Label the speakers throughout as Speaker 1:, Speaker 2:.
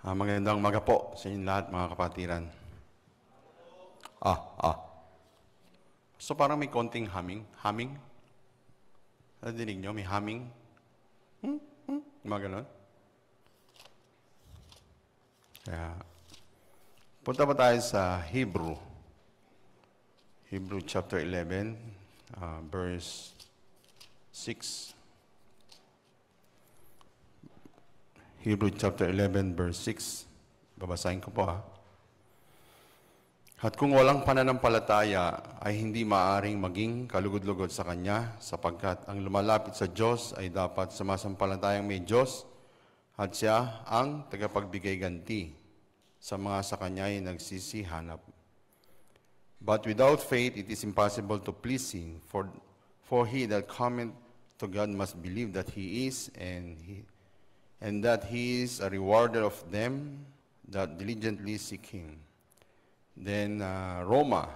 Speaker 1: Magandang umaga po sa inyong lahat, mga kapatiran. Ah, ah. So parang may konting humming. Humming? Nadinig nyo? May humming? Mga ganon. Kaya, punta pa tayo sa Hebrew. Hebrew chapter 11, verse 6. Hebrew chapter 11, verse 6. Babasahin ko po At kung walang pananampalataya ay hindi maaring maging kalugod-lugod sa Kanya sapagkat ang lumalapit sa Diyos ay dapat sumasampalatayang may Diyos at Siya ang tagapagbigay ganti sa mga sa Kanya ay nagsisihanap. But without faith it is impossible to please Him, for he that cometh to God must believe that He is, and that He is a rewarder of them that diligently seek Him. Then Roma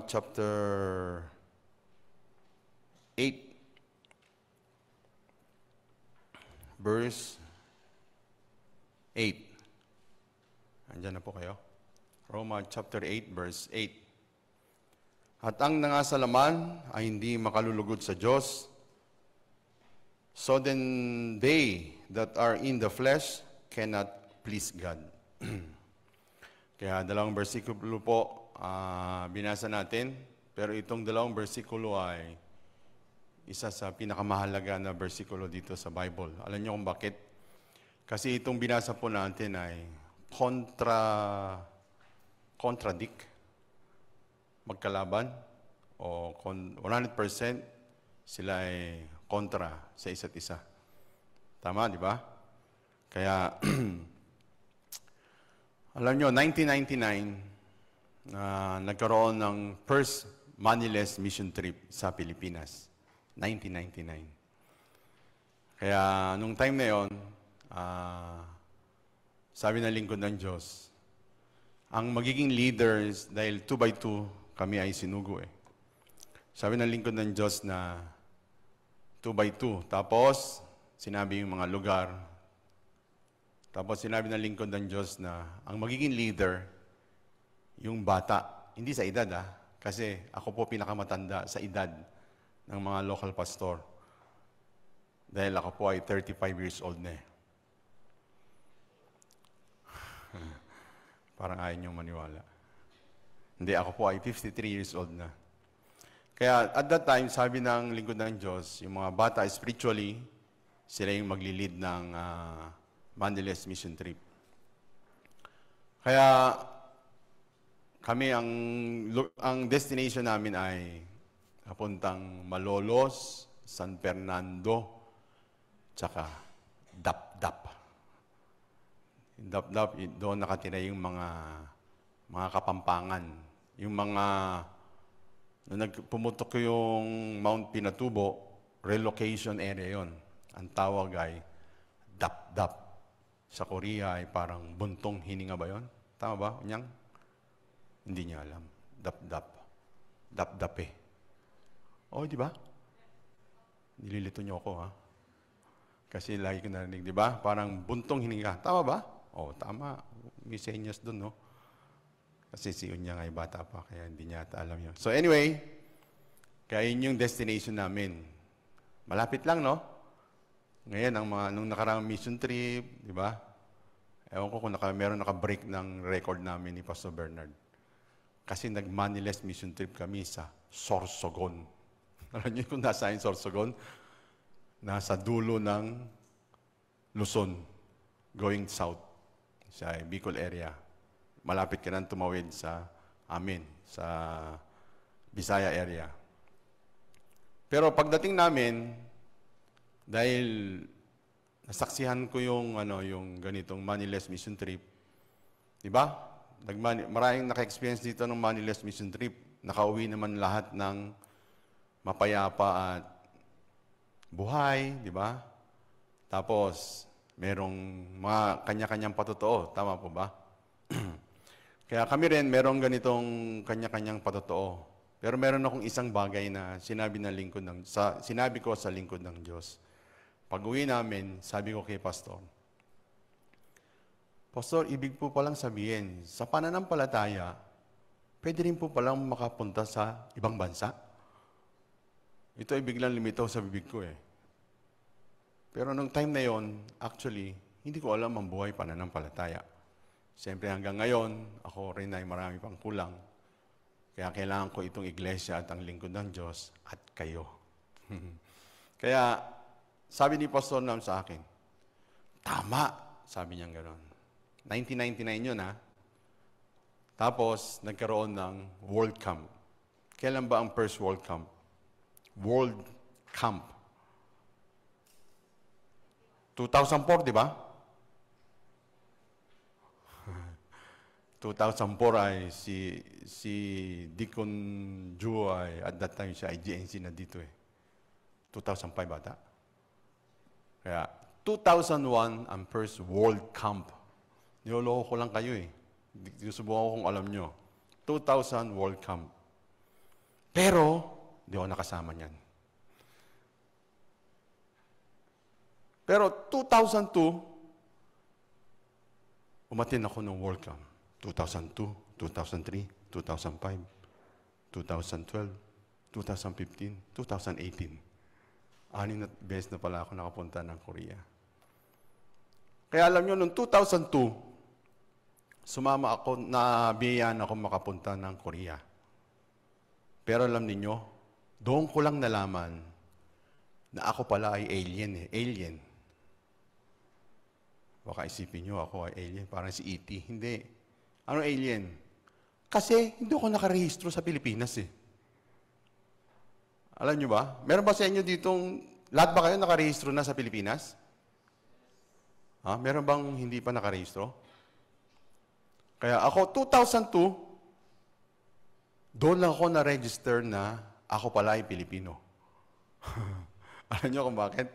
Speaker 1: chapter 8, verse 8. Andiyan na po kayo. Roma chapter 8, verse 8. At ang nangasalaman ay hindi makalulugod sa Diyos, so then they that are in the flesh cannot please God. Kaya dalawang bersikulo po binasa natin, pero itong dalawang bersikulo ay isa sa pinakamahalaga na bersikulo dito sa Bible. Alam niyo kung bakit? Kasi itong binasa po natin ay contradict, magkalaban, o 100% sila ay kontra sa isa't isa. Tama, di ba? Kaya, alam nyo, 1999, nagkaroon ng first Maniless mission trip sa Pilipinas. 1999. Kaya, nung time na yon, sabi ng lingkod ng Diyos, ang magiging leaders, dahil 2x2 kami ay sinugo Sabi ng lingkod ng Diyos na 2x2. Tapos, sinabi yung mga lugar. Tapos, sinabi ng lingkod ng Diyos na ang magiging leader, yung bata. Hindi sa edad kasi ako po pinakamatanda sa edad ng mga local pastor. Dahil ako po ay 35 years old na Parang ayaw niyong maniwala. Hindi, ako po ay 53 years old na. Kaya at that time, sabi ng lingkod ng Diyos, yung mga bata spiritually, sila yung magli-lead ng Maniless mission trip. Kaya kami, ang destination namin ay papuntang Malolos, San Fernando, tsaka Dap-Dap. Dap-Dap, doon nakatira yung mga Kapampangan. Yung mga, nung pumutok yung Mount Pinatubo, relocation area yon. Ang tawag ay Dap-Dap. Sa Korea ay parang buntong hininga ba yon? Tama ba, Unyang? Hindi niya alam. Dap-Dap. Dap-Dap di ba? Nililito niyo ako, Kasi lagi ko narinig, di ba? Parang buntong hininga. Tama ba? Tama. May senyas dun, no? Kasi si Unyang ay bata pa, kaya hindi niya ata alam yun. So anyway, kaya yun yung destination namin. Malapit lang, no? Ngayon, nung nakaraang mission trip, di ba? Ewan ko kung meron naka-break ng record namin ni Pastor Bernard. Kasi nag-Maniless mission trip kami sa Sorsogon. Alam niyo kung nasaan Sorsogon? Nasa dulo ng Luzon, going south, sa Bicol area. Malapit ka nang tumawid sa amin, sa Bisaya area. Pero pagdating namin, dahil nasaksihan ko yung ganitong Maniless mission trip, di ba? Maraming naka-experience dito ng Maniless mission trip. Nakauwi naman lahat ng mapayapa at buhay, di ba? Tapos, merong mga kanya-kanyang patotoo. Tama po ba? Kaya kami rin, merong ganitong kanya-kanyang patotoo. Pero meron akong isang bagay na sinabi ko sa lingkod ng Diyos. Pag-uwi namin, sabi ko kay Pastor, Pastor, ibig po palang sabihin, sa pananampalataya, pwede rin po palang makapunta sa ibang bansa. Ito ay biglang lumitaw sa bibig ko eh. Pero nung time na yon, actually, hindi ko alam ang buhay pananampalataya. Siyempre hanggang ngayon, ako rin ay marami pang kulang. Kaya kailangan ko itong iglesia at ang lingkod ng Diyos at kayo. Kaya, sabi ni Pastor Nam sa akin, tama, sabi niya gano'n. 1999 yun ha. Tapos, nagkaroon ng World Camp. Kailan ba ang first World Camp? World Camp. 2004, di ba? 2004 ay si Deacon Ju ay at that time siya ay GNC na dito eh. 2005 bata. Kaya 2001 ang first World Camp. Niloloko ko lang kayo eh. Susubukan ko kung alam nyo. 2000 World Camp. Pero, di ako nakasama niyan. Pero 2002, umatin ako ng World Camp. 2002, 2003, 2005, 2012, 2015, 2018. 6 na beses na pala ako nakapunta ng Korea. Kaya alam nyo, noong 2002, sumama ako, nabiyayaan ako makapunta ng Korea. Pero alam niyo, doon ko lang nalaman na ako pala ay alien eh. Alien. Baka isipin nyo ako ay alien, parang si E.T. Hindi. Ano alien? Kasi hindi ako nakarehistro sa Pilipinas eh. Alam nyo ba? Meron ba sa inyo ditong, lahat ba kayo nakarehistro na sa Pilipinas? Ha? Meron bang hindi pa nakarehistro? Kaya ako, 2002, doon lang ako na-register na ako pala ay Pilipino. Alam nyo kung bakit?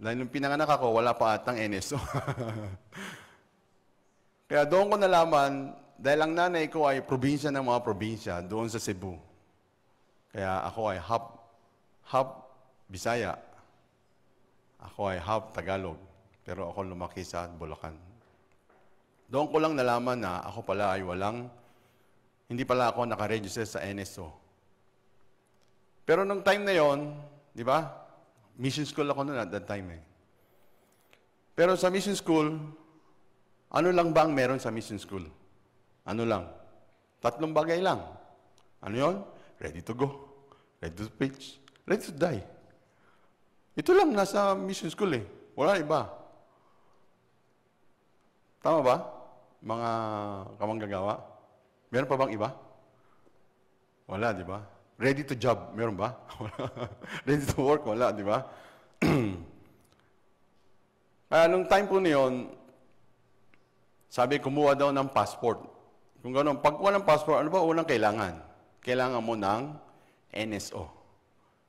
Speaker 1: Dahil nung pinanganak ako, wala pa atang NSO. Kaya doon ko nalaman, dahil ang nanay ko ay probinsya ng mga probinsya, doon sa Cebu. Kaya ako ay half Bisaya. Ako ay half Tagalog. Pero ako lumaki sa Bulacan. Doon ko lang nalaman na ako pala ay hindi pala ako nakaregister sa NSO. Pero nung time na yon, di ba? Mission school ako noon at that time eh. Pero sa mission school, ano lang ba ang meron sa mission school? Ano lang? 3 bagay lang. Ano yon? Ready to go, ready to preach, ready to die. Ito lang nasa mission school eh. Wala iba. Tama ba? Mga kamanggagawa? Meron pa bang iba? Wala, di ba? Ready to job, meron ba? Ready to work, wala, di ba? Kaya nung time po niyon, sabi, kumuha daw ng passport. Kung gano'n, pag kuha ng passport, ano ba unang kailangan? Kailangan mo ng NSO.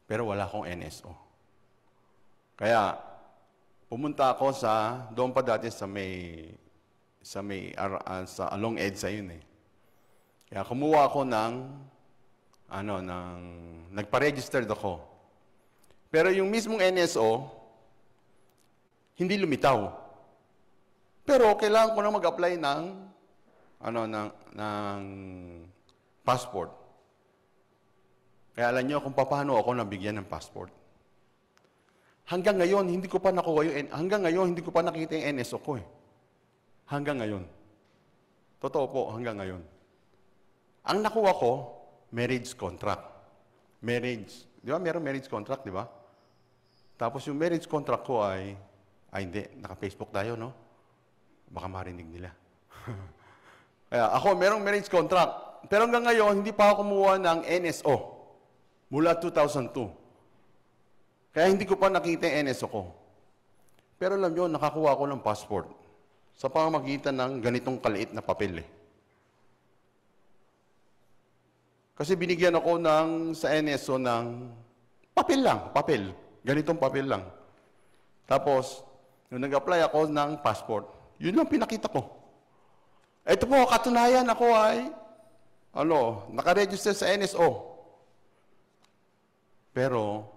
Speaker 1: Pero wala akong NSO. Kaya, pumunta ako doon pa dati sa Along EDSA yun eh. Kaya kumuha ako nagpa-registered ako. Pero yung mismong NSO, hindi lumitaw. Pero kailangan ko na mag-apply ng passport. Kaya alam niyo kung paano ako nabigyan ng passport. Hanggang ngayon, hindi ko pa nakita yung NSO ko eh. Hanggang ngayon. Totoo po, hanggang ngayon. Ang nakuha ko, marriage contract. Marriage. Di ba? Meron marriage contract, di ba? Tapos yung marriage contract ko ay hindi, naka-Facebook tayo, no? Baka marinig nila. Kaya ako, merong marriage contract. Pero hanggang ngayon, hindi pa ako kumuha ng NSO. Mula 2002. Kaya hindi ko pa nakita yung NSO ko. Pero alam nyo, nakakuha ko ng passport sa pamamagitan ng ganitong kaliit na papel eh. Kasi binigyan ako sa NSO ng papel lang, papel. Ganitong papel lang. Tapos, nung nag-apply ako ng passport, yun lang pinakita ko. Ito po, katunayan ako ay, nakaregister sa NSO. Pero,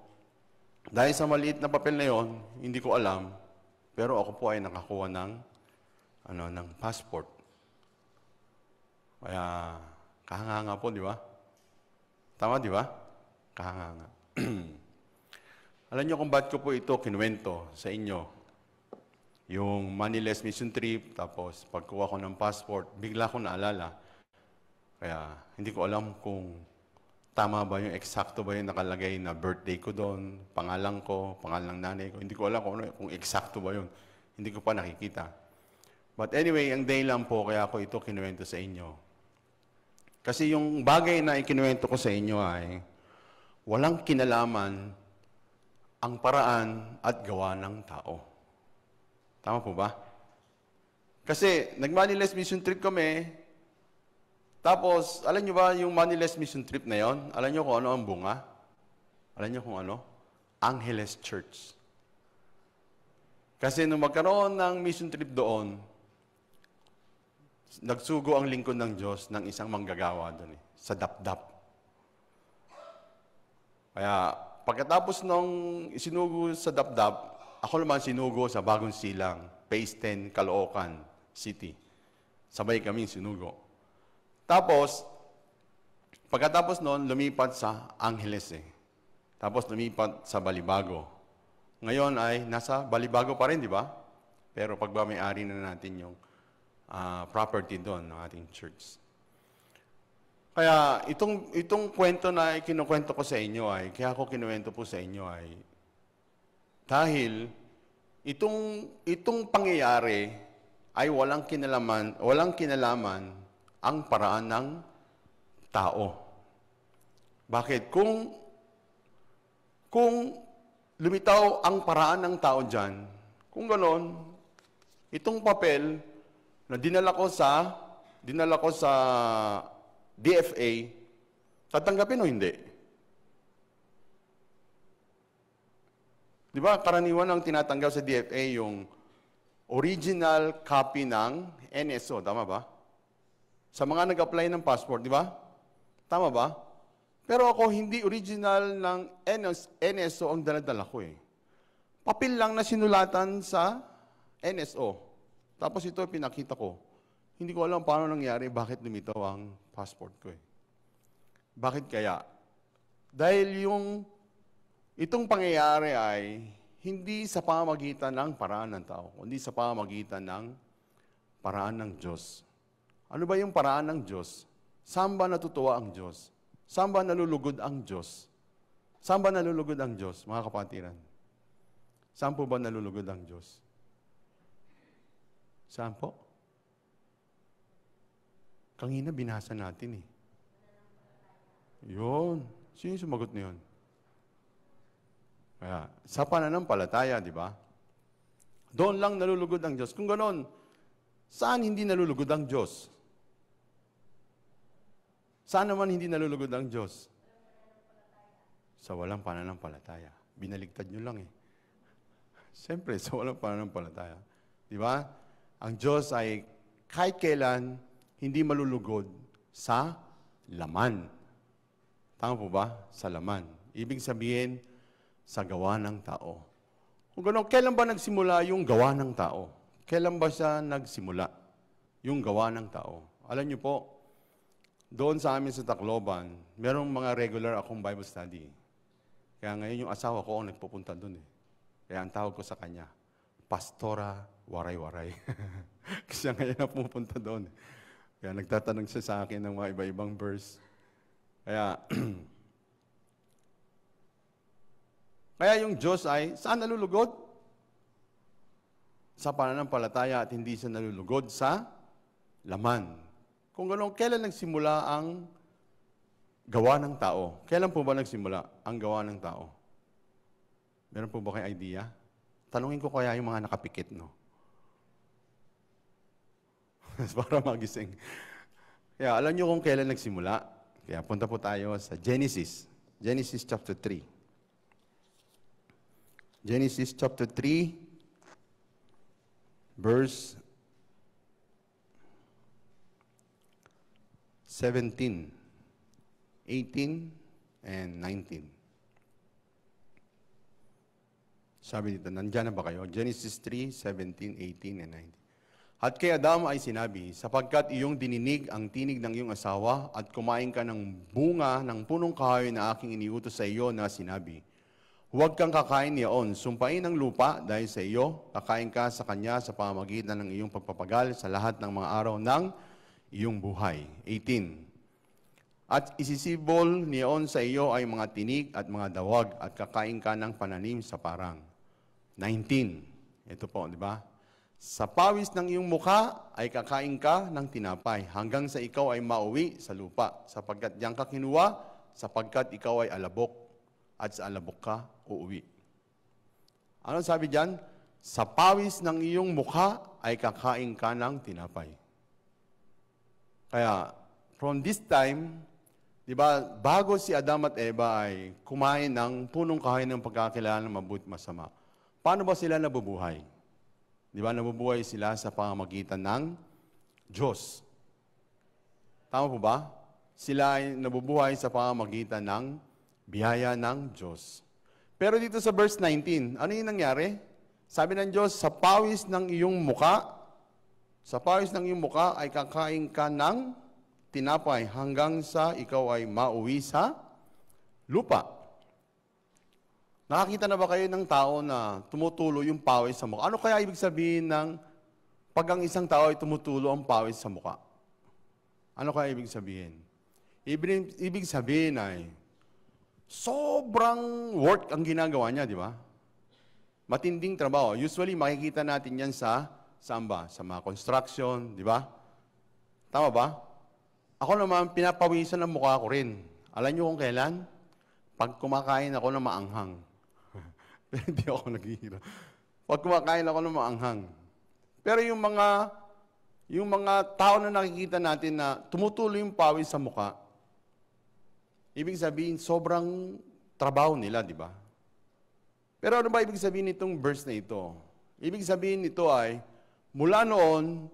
Speaker 1: dahil sa maliit na papel na yon, hindi ko alam, pero ako po ay nakakuha ng ng passport. Kaya, kahanga po, di ba? Tama, di ba? Kahanga. Alam niyo kung ba't ko po ito kinuwento sa inyo? Yung Maniless mission trip, tapos pagkuha ko ng passport, bigla ko naalala. Kaya, hindi ko alam kung tama ba yung eksakto ba yung nakalagay na birthday ko doon, pangalan ko, pangalan ng nanay ko. Hindi ko alam kung eksakto ba yun. Hindi ko pa nakikita. But anyway, ang day lang po, kaya ko ito kinuwento sa inyo. Kasi yung bagay na ikinuwento ko sa inyo ay walang kinalaman ang paraan at gawa ng tao. Tama po ba? Kasi nag-Maniless mission trip kami, tapos alam nyo ba yung Maniless mission trip na yon? Alam nyo kung ano ang bunga? Alam nyo kung ano? Angeles Church. Kasi nung magkaroon ng mission trip doon, nagsugo ang lingkod ng Diyos ng isang manggagawa doon sa Dapdap. Kaya pagkatapos nung isinugo sa Dapdap, ako naman sinugo sa Bagong Silang, Phase 10, Caloocan City. Sabay kaming sinugo. Tapos, pagkatapos noon, lumipat sa Angeles Tapos lumipat sa Balibago. Ngayon ay nasa Balibago pa rin, di ba? Pero pagmamayari na natin yung property doon ng ating church. Kaya itong kwento na kinukwento ko sa inyo kaya ako kinuwento po sa inyo dahil itong pangyayari ay walang kinalaman ang paraan ng tao. Bakit? Kung lumitaw ang paraan ng tao dyan, kung ganon, itong papel na dinala ko sa DFA, tatanggapin o hindi? Di ba, karaniwan ang tinatanggap sa DFA yung original copy ng NSO, tama ba? Sa mga nag-apply ng passport, di ba? Tama ba? Pero ako, hindi original ng NSO ang daladala ko Papel lang na sinulatan sa NSO. Tapos ito pinakita ko. Hindi ko alam paano nangyari, bakit lumitaw ang passport ko Bakit kaya? Dahil itong pangyayari ay hindi sa pamamagitan ng paraan ng tao, kundi sa pamamagitan ng paraan ng Diyos. Ano ba yung paraan ng Diyos? Saan ba natutuwa ang Diyos? Saan ba nalulugod ang Diyos? Saan ba nalulugod ang Diyos, mga kapatiran? Saan po ba nalulugod ang Diyos? Saan po? Kanina binasa natin Yun. Sino yung sumagot na yun? Kaya, sa pananampalataya, di ba? Doon lang nalulugod ang Diyos. Kung ganon, saan hindi nalulugod ang Diyos? Saan naman hindi nalulugod ang Diyos? Sa walang pananampalataya. Binaligtad nyo lang Siyempre, sa walang pananampalataya. Di ba? Ang Diyos ay kahit kailan hindi malulugod sa laman. Tama po ba? Sa laman. Ibig sabihin, sa gawa ng tao. Kung gano'n, kailan ba nagsimula yung gawa ng tao? Kailan ba siya nagsimula? Yung gawa ng tao. Alam niyo po, doon sa amin sa Tacloban, merong mga regular akong Bible study. Kaya ngayon yung asawa ko ang nagpupunta doon Kaya ang tawag ko sa kanya, Pastora Waray-Waray. Kasi ngayon na pupunta doon. Kaya nagtatanong siya sa akin ng mga iba-ibang verse. Kaya, kaya yung Diyos ay, saan nalulugod? Sa pananampalataya at hindi siya nalulugod sa laman. Kung gano'n, kailan nagsimula ang gawa ng tao? Kailan po ba nagsimula ang gawa ng tao? Meron po ba kayong idea? Tanungin ko kaya yung mga nakapikit, no? Para magising. Kaya alam nyo kung kailan nagsimula? Kaya punta po tayo sa Genesis. Genesis chapter 3. Genesis chapter 3, verse 17, 18, and 19. Sabi dito, nandiyan na ba kayo? Genesis 3, 17, 18, and 19. At kay Adam ay sinabi, sapagkat iyong dininig ang tinig ng iyong asawa at kumain ka ng bunga ng punong kahoy na aking iniutos sa iyo na sinabi, huwag kang kakain niyaon, sumpain ang lupa dahil sa iyo, kakain ka sa kanya sa pamamagitan ng iyong pagpapagal sa lahat ng mga araw ng iyong buhay. 18. At isisibol niyaon sa iyo ay mga tinig at mga dawag at kakain ka ng pananim sa parang. 19. Ito po, di ba? Sa pawis ng iyong mukha ay kakain ka ng tinapay hanggang sa ikaw ay mauwi sa lupa sapagkat diyan ka kinuha sapagkat ikaw ay alabok at sa alabok ka uuwi. Ano sabi diyan? Sa pawis ng iyong mukha ay kakain ka ng tinapay. Kaya from this time, di ba, bago si Adam at Eva ay kumain ng punong kahoy ng pagkakilala ng mabuti masama, paano ba sila nabubuhay? Di ba, nabubuhay sila sa pamamagitan ng Diyos. Tama po ba? Sila ay nabubuhay sa pamamagitan ng biyaya ng Diyos. Pero dito sa verse 19, ano yung nangyari? Sabi ng Diyos, sa pawis ng iyong muka ay kakain ka ng tinapay hanggang sa ikaw ay mauwi sa lupa. Nakakita na ba kayo ng tao na tumutulo yung pawis sa mukha? Ano kaya ibig sabihin ng pag ang isang tao ay tumutulo ang pawis sa mukha? Ano kaya ibig sabihin? Ibig sabihin ay sobrang work ang ginagawa niya, di ba? Matinding trabaho. Usually makikita natin yan sa saan ba? Sa mga construction, di ba? Tama ba? Ako naman, pinapawisan ng mukha ko rin. Alam niyo kung kailan? Pag kumakain ako ng maanghang. Pero hindi ako naghihirap. Pag kumakain ako ng maanghang. Pero yung mga tao na nakikita natin na tumutuloy yung pawis sa mukha, ibig sabihin, sobrang trabaho nila, di ba? Pero ano ba ibig sabihin nitong verse na ito? Ibig sabihin nito ay, mula noon,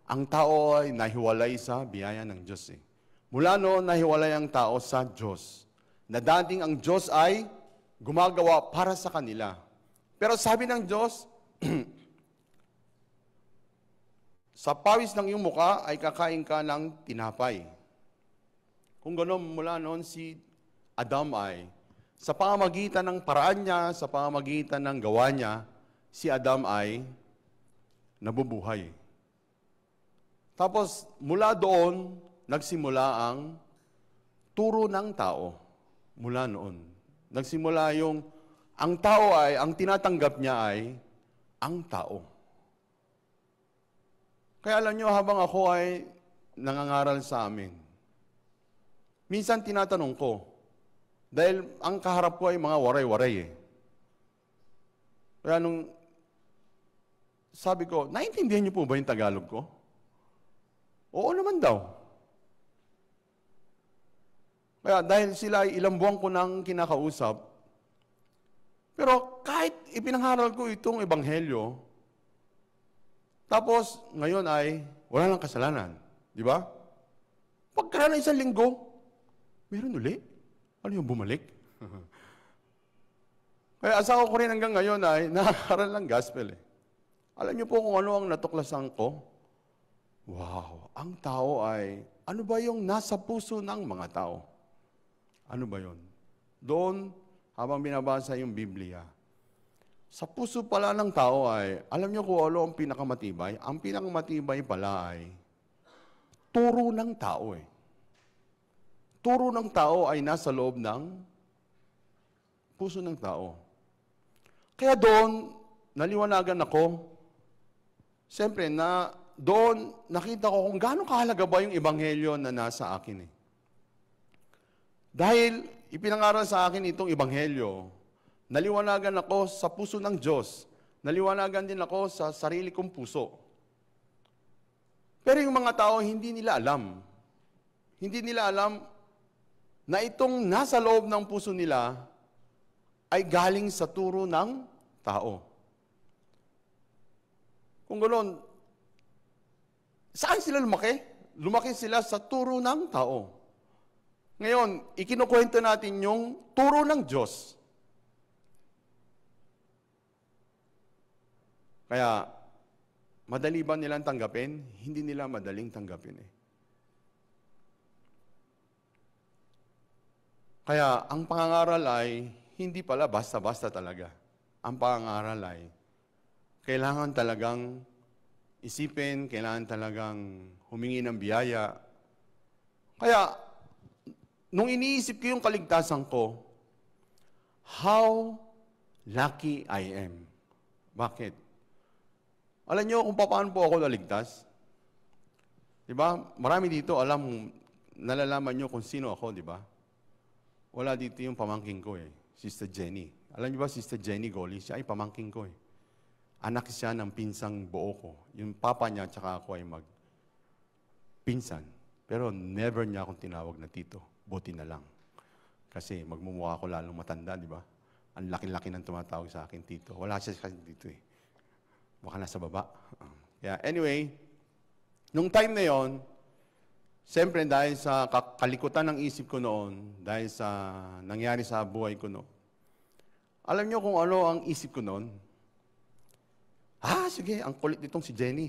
Speaker 1: ang tao ay nahiwalay sa biyaya ng Diyos. Mula noon, nahiwalay ang tao sa Diyos. Na dating ang Diyos ay gumagawa para sa kanila. Pero sabi ng Diyos, sa pawis ng iyong muka ay kakain ka ng tinapay. Kung gano'n, mula noon si Adam ay, sa pamamagitan ng paraan niya, sa pamamagitan ng gawa niya, si Adam ay nabubuhay. Tapos, mula doon, nagsimula ang turo ng tao. Mula noon. Nagsimula ang tao ay, ang tinatanggap niya ay, ang tao. Kaya alam niyo, habang ako ay nangangaral sa amin, minsan tinatanong ko, dahil ang kaharap ko ay mga waray-waray Kaya sabi ko, naintindihan niyo po ba yung Tagalog ko? Oo naman daw. Kaya dahil sila ay ilang buwan ko nang kinakausap, pero kahit ipinangaral ko itong ebanghelyo, tapos ngayon ay wala lang kasalanan. Di ba? Pagka na isang linggo, meron uli. Ano yung bumalik? Kaya asawa ko rin hanggang ngayon ay nakakaral ng gospel. Alam niyo po kung ano ang natuklasan ko? Wow, ang tao ay, ano ba yung nasa puso ng mga tao? Ano ba yun? Doon, habang binabasa yung Biblia, sa puso pala ng tao ay, alam niyo kung ano ang pinakamatibay? Ang pinakamatibay pala ay, turo ng tao Turo ng tao ay nasa loob ng puso ng tao. Kaya doon, naliwanagan ako, siyempre, doon nakita ko kung gaano kahalaga ba yung ebanghelyo na nasa akin Dahil ipinangaral sa akin itong ebanghelyo, naliwanagan ako sa puso ng Diyos. Naliwanagan din ako sa sarili kong puso. Pero yung mga tao, hindi nila alam. Hindi nila alam na itong nasa loob ng puso nila ay galing sa turo ng tao. Kung ganoon, saan sila lumaki? Lumaki sila sa turo ng tao. Ngayon, ikinukwento natin yung turo ng Diyos. Kaya, Madali ba nilang tanggapin? Hindi nila madaling tanggapin eh. Kaya ang pangangaral ay hindi pala basta-basta talaga. Ang pangangaral ay kailangan talagang isipin, kailangan talagang humingi ng biyaya. Kaya, nung iniisip ko yung kaligtasan ko, how lucky I am. Bakit? Alam niyo kung paano po ako naligtas? Diba? Marami dito nalalaman niyo kung sino ako, di ba? Wala dito yung pamangking ko eh, Sister Jenny. Alam niyo ba, Sister Jenny Goli, siya ay pamangking ko eh. Anak siya ng pinsang buo ko. Yung papa niya at saka ako ay magpinsan. Pero never niya akong tinawag na tito. Buti na lang. Kasi magmumukha ko lalong matanda, di ba? Ang laki-laki ng tumatawag sa akin tito. Wala siya kasi dito eh. Baka nasa baba. Kaya anyway, nung time na yon, siyempre dahil sa kalikutan ng isip ko noon, dahil sa nangyari sa buhay ko noon, alam niyo kung ano ang isip ko noon? Sige, ang kulit nitong si Jenny.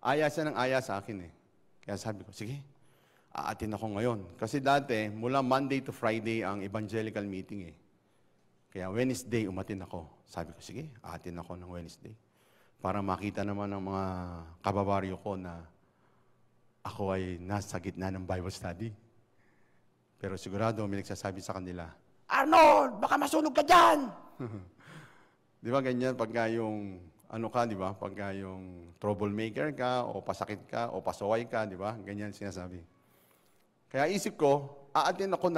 Speaker 1: Aya siya ng aya sa akin eh. Kaya sabi ko, sige, aatin ako ngayon. Kasi dati, mula Monday to Friday ang evangelical meeting eh. Kaya Wednesday, umatin ako. Sabi ko, sige, aatin ako ng Wednesday. Para makita naman ng mga kababaryo ko na ako ay nasa gitna ng Bible study. Pero sigurado may nagsasabi sa kanila, Arnold, baka masunog ka dyan! Di ba ganyan pagka yung, di ba? Pagka yung troublemaker ka, o pasakit ka, o pasaway ka, di ba? Ganyan sinasabi. Kaya isip ko, aatin ako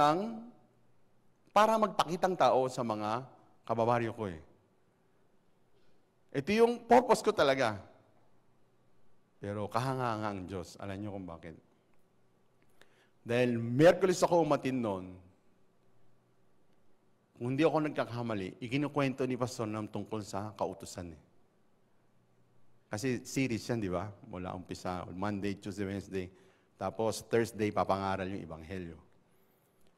Speaker 1: para magpakitang tao sa mga kababaryo ko eh. Ito yung purpose ko talaga. Pero kahanga-hanga ang Diyos. Alam niyo kung bakit. Dahil Miyerkules ako umatin noon, kung hindi ako nagkakamali, ikinukwento ni Pastor ng tungkol sa kautusan eh. Kasi series yan, di ba? Mula umpisa, Monday, Tuesday, Wednesday. Tapos Thursday, papangaral yung Ebanghelyo.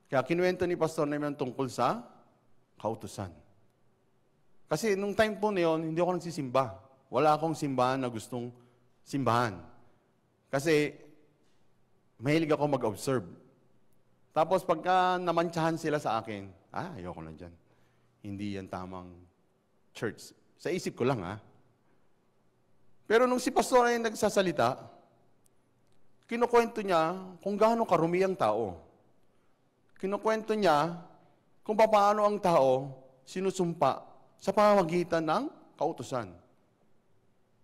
Speaker 1: Kaya kinuwento ni Pastor namin tungkol sa kautusan. Kasi nung time po na yun, hindi ako nagsisimba. Wala akong simbahan na gustong simbahan. Kasi mahilig ako mag-observe. Tapos pagka namantsahan sila sa akin, ayoko na dyan. Hindi yan tamang church. Sa isip ko lang Pero nung si Pastor ay nagsasalita, kinukwento niya kung gaano karumi ang tao. Kinukwento niya kung paano ang tao sinusumpa sa pamamagitan ng kautusan.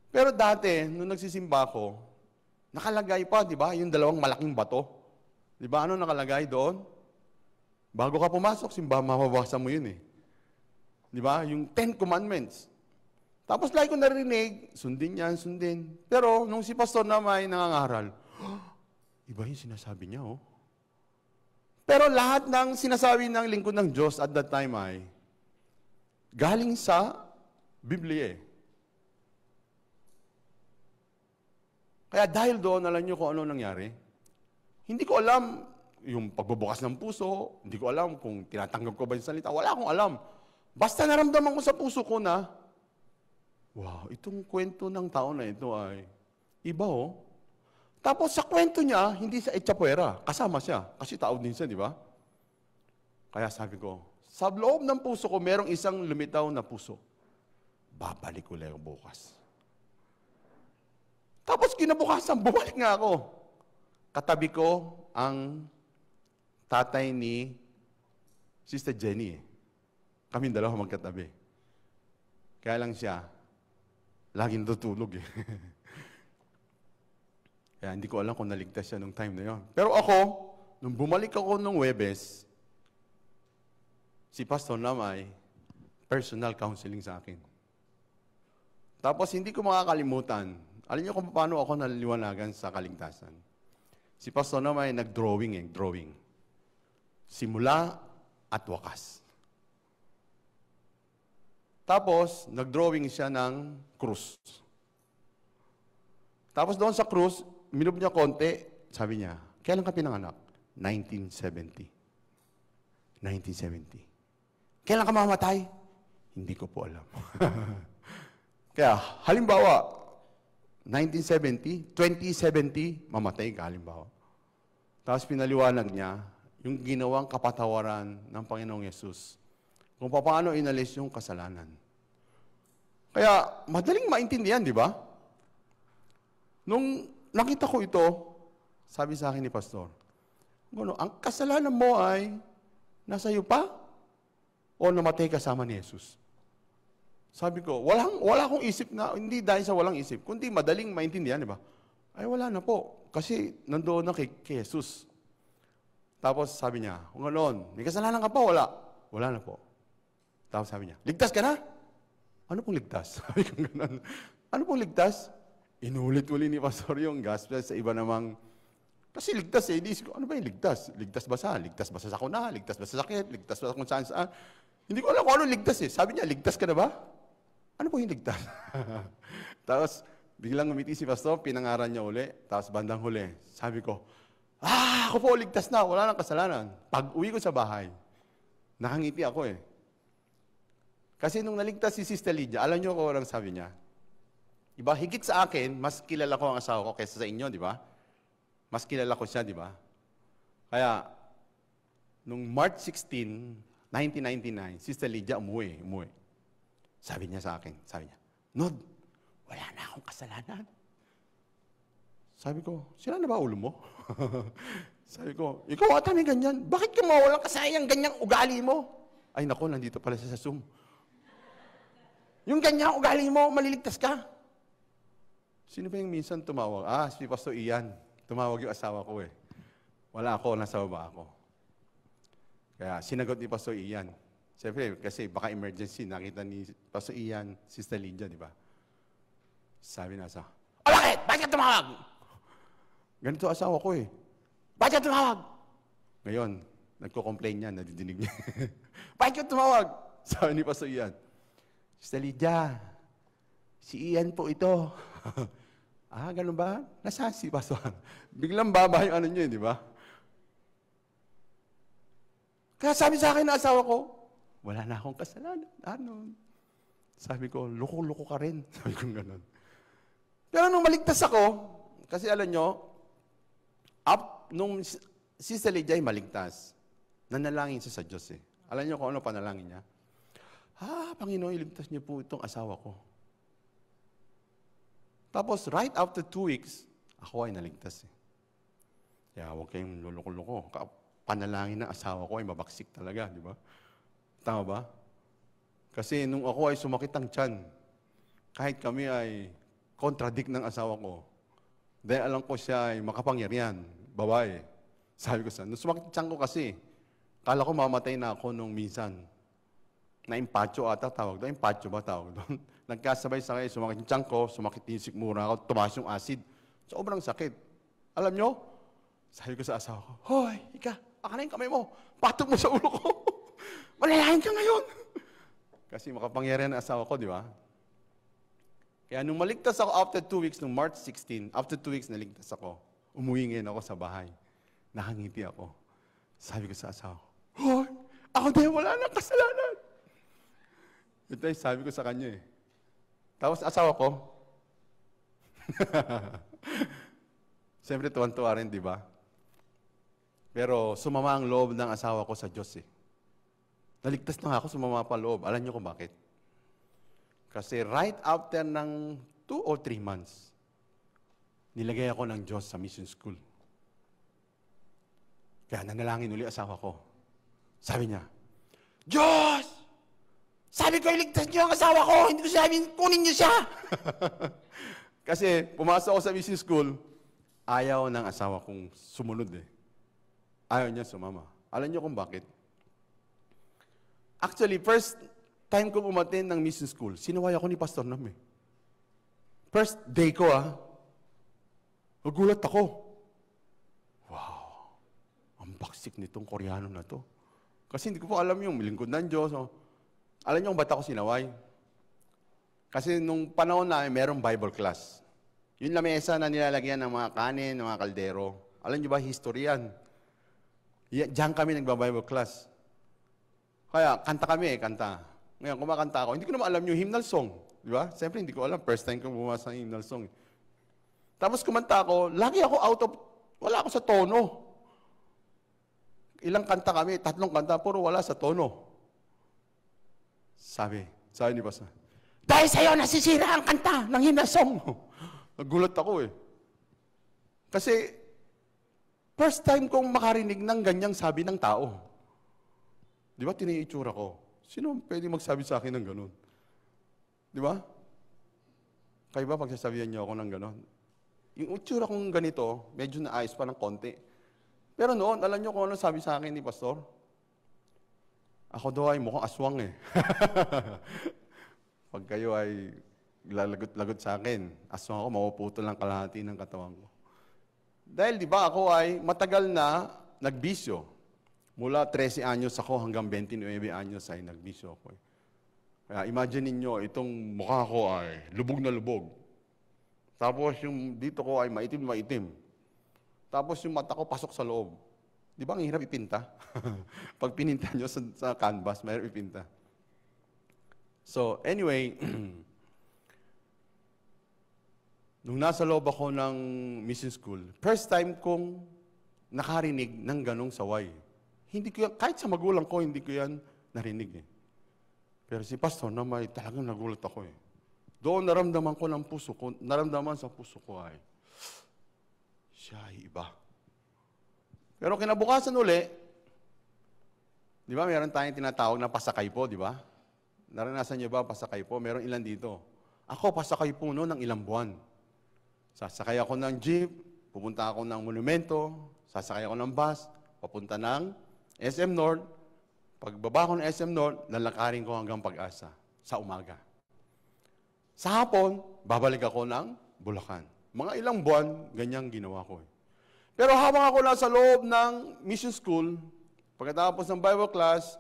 Speaker 1: Pero dati, nung nagsisimba ako, nakalagay pa, di ba, yung dalawang malaking bato. Di ba, ano nakalagay doon? Bago ka pumasok, simba, mababasa mo yun eh. Di ba, yung 10 Commandments. Tapos lagi ko narinig, sundin yan, sundin. Pero nung si Pastor na may nangangaral, iba yung sinasabi niya Pero lahat ng sinasabi ng lingkod ng Diyos at that time ay galing sa Biblia eh. Kaya dahil doon, alam niyo kung ano nangyari? Hindi ko alam yung pagbubukas ng puso, hindi ko alam kung tinatanggap ko ba yung salita. Wala akong alam. Basta naramdaman ko sa puso ko na, wow, itong kwento ng tao na ito ay iba Tapos sa kwento niya, hindi sa etsapuera, kasama siya. Kasi tao din siya, di ba? Kaya sabi ko, sa loob ng puso ko, merong isang lumitaw na puso. Babalik ko lang bukas. Tapos kinabukasan, bumalik nga ako. Katabi ko ang tatay ni Sister Jenny. Kaming dalawa magkatabi. Kaya lang siya, laging tutulog Kaya hindi ko alam kung naligtas siya nung time na yun. Pero ako, nung bumalik ako nung Webes, si Pastor Namay, personal counseling sa akin. Tapos hindi ko makakalimutan, alam niyo kung paano ako naliliwanagan sa kaligtasan. Si Pastor Namay nag-drawing drawing. Simula at wakas. Tapos, nag-drawing siya ng krus. Tapos doon sa krus, minub niya konti, sabi niya, kailan ka pinanganak? 1970. 1970. Kailan ka mamatay? Hindi ko po alam. Kaya, halimbawa, 1970, 2070, mamatay ka, halimbawa. Tapos pinaliwanag niya yung ginawang kapatawaran ng Panginoong Yesus. Kung paano inalis yung kasalanan. Kaya, madaling maintindihan, di ba? Nung nakita ko ito, sabi sa akin ni Pastor, ang kasalanan mo ay nasa iyo pa? O namatay kasama ni Jesus? Sabi ko, wala akong isip na, hindi dahil sa walang isip, kundi madaling maintindihan, di ba? Ay, wala na po. Kasi nandoon na kay Jesus. Tapos sabi niya, kung ganoon, may kasalanan ka pa, wala. Wala na po. Tapos sabi niya, ligtas ka na? Ano pong ligtas? Sabi ko ganoon. Ano pong ligtas? Inulit-uli ni Pastor yung gospel sa iba namang, kasi ligtas eh, ko, ano ba yung ligtas? Ligtas ba sa? Ligtas ba sa sakuna? Ligtas ba sa sakit? Ligtas ba sa kung saan? Hindi ko alam kung ano ligtas eh. Sabi niya, ligtas ka na ba? Ano po yung ligtas? Tapos, biglang umiti si Pastor, pinangaran niya uli, tapos bandang huli, sabi ko, ako po, ligtas na, wala nang kasalanan. Pag uwi ko sa bahay, nakangiti ako eh. Kasi nung naligtas si Sister Lydia, alam niyo kung anong sabi niya? Iba, higit sa akin, mas kilala ko ang asawa ko kaysa sa inyo, di ba? Mas kilala ko siya, di ba? Kaya, nung March 16, 1999, Sister Lydia umuwi. Sabi niya sa akin, Nod, wala na akong kasalanan. Sabi ko, sila na ba ulo mo? Sabi ko, ikaw ata may ganyan. Bakit ka mawalang kasayang ganyang ugali mo? Ay nako, nandito pala siya sa Zoom. Yung ganyang ugali mo, maliligtas ka. Sino ba yung minsan tumawag? Si Pastor Ian. Tumawag yung asawa ko eh. Wala ako, nasa baba ako. Kaya sinagot ni Pastor Ian. Siyempre, kasi baka emergency, nakita ni Pastor Ian, Sister Lydia, di ba? Sabi na sa, bakit? Bakit ka tumawag? Ganito asawa ko eh. Bakit ka tumawag? Ngayon, nagko-complain niya, nadidinig niya. Bakit ka tumawag? Sabi ni Pastor Ian, Sister Lydia, si Ian po ito. Ganun ba? Nasaan si Pastor? Biglang baba yung ano niyo, di ba? Kaya sabi sa akin ng asawa ko, wala na akong kasalanan. Sabi ko, loko-loko ka rin. Sabi ko gano'n. Pero nung maligtas ako, kasi alam nyo, nung Sister Lydia ay maligtas, nanalangin siya sa Diyos eh. Alam nyo kung ano panalangin niya? Panginoon, iligtas niyo po itong asawa ko. Tapos, right after 2 weeks, ako ay naligtas eh. Kaya huwag kayong luloko-loko. Panalangin ng asawa ko ay mabaksik talaga, di ba? Tama ba? Kasi nung ako ay sumakit ang tiyan, kahit kami ay contradict ng asawa ko, dahil alam ko siya ay makapangyarihan, babae. Sabi ko nung sumakit ang tiyan ko kasi, kala ko mamatay na ako nung minsan. Na-impacho ata tawag doon. Impacho ba tawag doon? Nagkasabay-sakay, sumakit yung tiyan ko, sumakit yung sikmura ako, tumaas yung acid. Sobrang sakit. Alam nyo? Sabi ko sa asawa ko, hoy, baka na yung kamay mo. Patok mo sa ulo ko. Malalahin ka ngayon. Kasi makapangyarihan ang asawa ko, di ba? Kaya nung maligtas ako after 2 weeks, nung March 16, after 2 weeks naligtas ako, umuwi ngayon ako sa bahay. Nakangiti ako. Sabi ko sa asawa ko, hoy, ako din wala nang kasalanan. Ito ay sabi ko sa kanya eh. Tapos asawa ko, siyempre tuwan-tuwa rin, di ba? Pero sumama ang loob ng asawa ko sa Diyos eh. Naligtas na ako, sumama pa loob. Alam niyo kung bakit? Kasi right after ng 2 or 3 months, nilagay ako ng Diyos sa mission school. Kaya nanalangin uli asawa ko. Sabi niya, Diyos! Sabi ko, iligtas niyo ang asawa ko! Hindi ko sabihin, kunin niyo siya! Kasi pumasok ako sa mission school, ayaw ng asawa kong sumunod eh. Ayaw niya sumama. Alam niyo kung bakit? Actually, first time ko umattend ng mission school, sinuway ako ni Pastor Nam eh. First day ko nagulat ako. Wow, ang baksik nitong Koreano na to. Kasi hindi ko po alam yung lingkod ng Diyos. Alam niyo kung ba't ako sinaway? Kasi nung panahon na merong Bible class. Yung lamesa na nilalagyan ng mga kanin, ng mga kaldero. Alam niyo ba, history yan. Diyan kami nagba-Bible class. Kaya, kanta kami kanta. Ngayon, kumakanta ako. Hindi ko naman alam yung hymnal song. Di ba? Siyempre, hindi ko alam. First time ko bumasa ng hymnal song. Tapos kumanta ako, lagi ako wala ako sa tono. Ilang kanta kami, 3 kanta, puro wala sa tono. Sabi ni Pastor, dahil sa'yo nasisira ang kanta ng hinasong. Nagulat ako eh. Kasi, first time kong makarinig ng ganyang sabi ng tao. Di ba, tiniitsura ko? Sino pwede magsabi sa akin ng ganun? Di ba? Kayo ba pagsasabihan niyo ako ng ganun? Yung itsura kong ganito, medyo naayos pa ng konti. Pero noon, alam niyo kung ano sabi sa akin ni Pastor? Ako daw ay mukhang aswang eh. Pag kayo ay lalagot-lagot sa akin, aswang ako, mapuputol ng kalahati ng katawan ko. Dahil di ba ako ay matagal na nagbisyo. Mula 13 anyos ako hanggang 29 anyos ay nagbisyo ako. Kaya imagine niyo itong mukha ko ay lubog na lubog. Tapos yung dito ko ay maitim. Tapos yung mata ko pasok sa loob. Di ba ang hirap ipinta? Pag pininta nyo sa canvas, mahirap ipinta. So, anyway, nung nasa loob ako ng mission school, first time kong nakarinig ng ganong saway. Hindi ko yan, kahit sa magulang ko, hindi ko yan narinig eh. Pero si Pastor na talagang nagulat ako eh. Doon naramdaman ko ng puso ko, naramdaman sa puso ko ay, siya ay iba. Pero kinabukasan uli, di ba, meron tayong tinatawag na pasakay po, di ba? Naranasan niyo ba pasakay po? Meron ilan dito. Ako, pasakay po no, ng ilang buwan. Sasakay ako ng jeep, pupunta ako ng monumento, sasakay ako ng bus, papunta ng SM North. Pagbaba ko ng SM North, lalakarin ko hanggang Pag-asa sa umaga. Sa hapon, babalik ako ng Bulacan. Mga ilang buwan, ganyang ginawa ko. Pero habang ako nasa loob ng mission school, pagkatapos ng Bible class,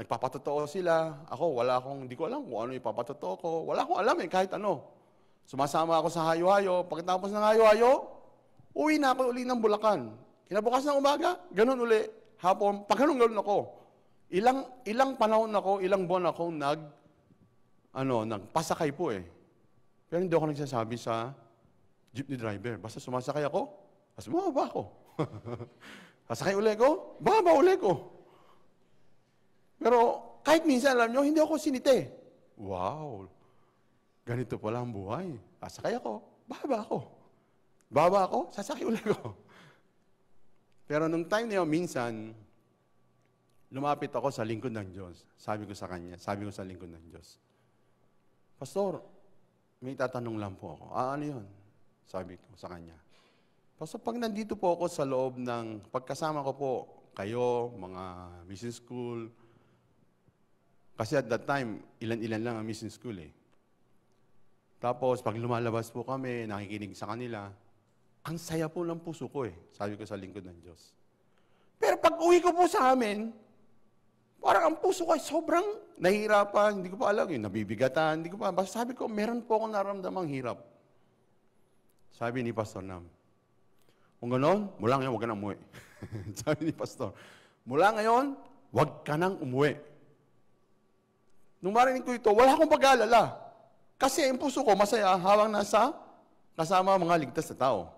Speaker 1: nagpapatotoo sila. Ako, hindi ko alam kung ano ipapatotoo ko. Wala akong alam kahit ano. Sumasama ako sa hayo-hayo. Pagkatapos ng hayo-hayo, uwi na ako uli ng Bulacan. Kinabukas ng umaga, ganun uli. Hapon, pag ganun ako. Ilang panahon ako, ilang buwan ako nagpasakay po eh. Pero hindi ako nagsasabi sa jeepney driver. Basta sumasakay ako, basta bumaba ako. Sasakay uli ko, baba uli ko. Pero kahit minsan, alam nyo, hindi ako sinite. Wow, ganito pala ang buhay. Sasakay ako, baba ako. Baba ako, sasakay uli ko. Pero nung time na yun, minsan, lumapit ako sa lingkod ng Diyos. Sabi ko sa lingkod ng Diyos, Pastor, may tatanong lang po ako. Ano yun? Sabi ko sa kanya. Pastor, pag nandito po ako sa loob ng pagkasama ko po, kayo, mga mission school, kasi at that time, ilan-ilan lang ang mission school eh. Tapos, pag lumalabas po kami, nakikinig sa kanila, ang saya po ng puso ko eh. Sabi ko sa lingkod ng Diyos. Pero pag uwi ko po sa amin, parang ang puso ko ay sobrang nahihirapan, hindi ko pa alam, nabibigatan, hindi ko pa, basta sabi ko, meron po akong naramdamang hirap. Sabi ni Pastor Nam, kung gano'n, mula ngayon, huwag ka nang umuwi. Sabi ni Pastor, mula ngayon, huwag ka nang umuwi. Nung marinig ko ito, wala akong pag-aalala. Kasi ang puso ko masaya habang kasama ang mga ligtas na tao.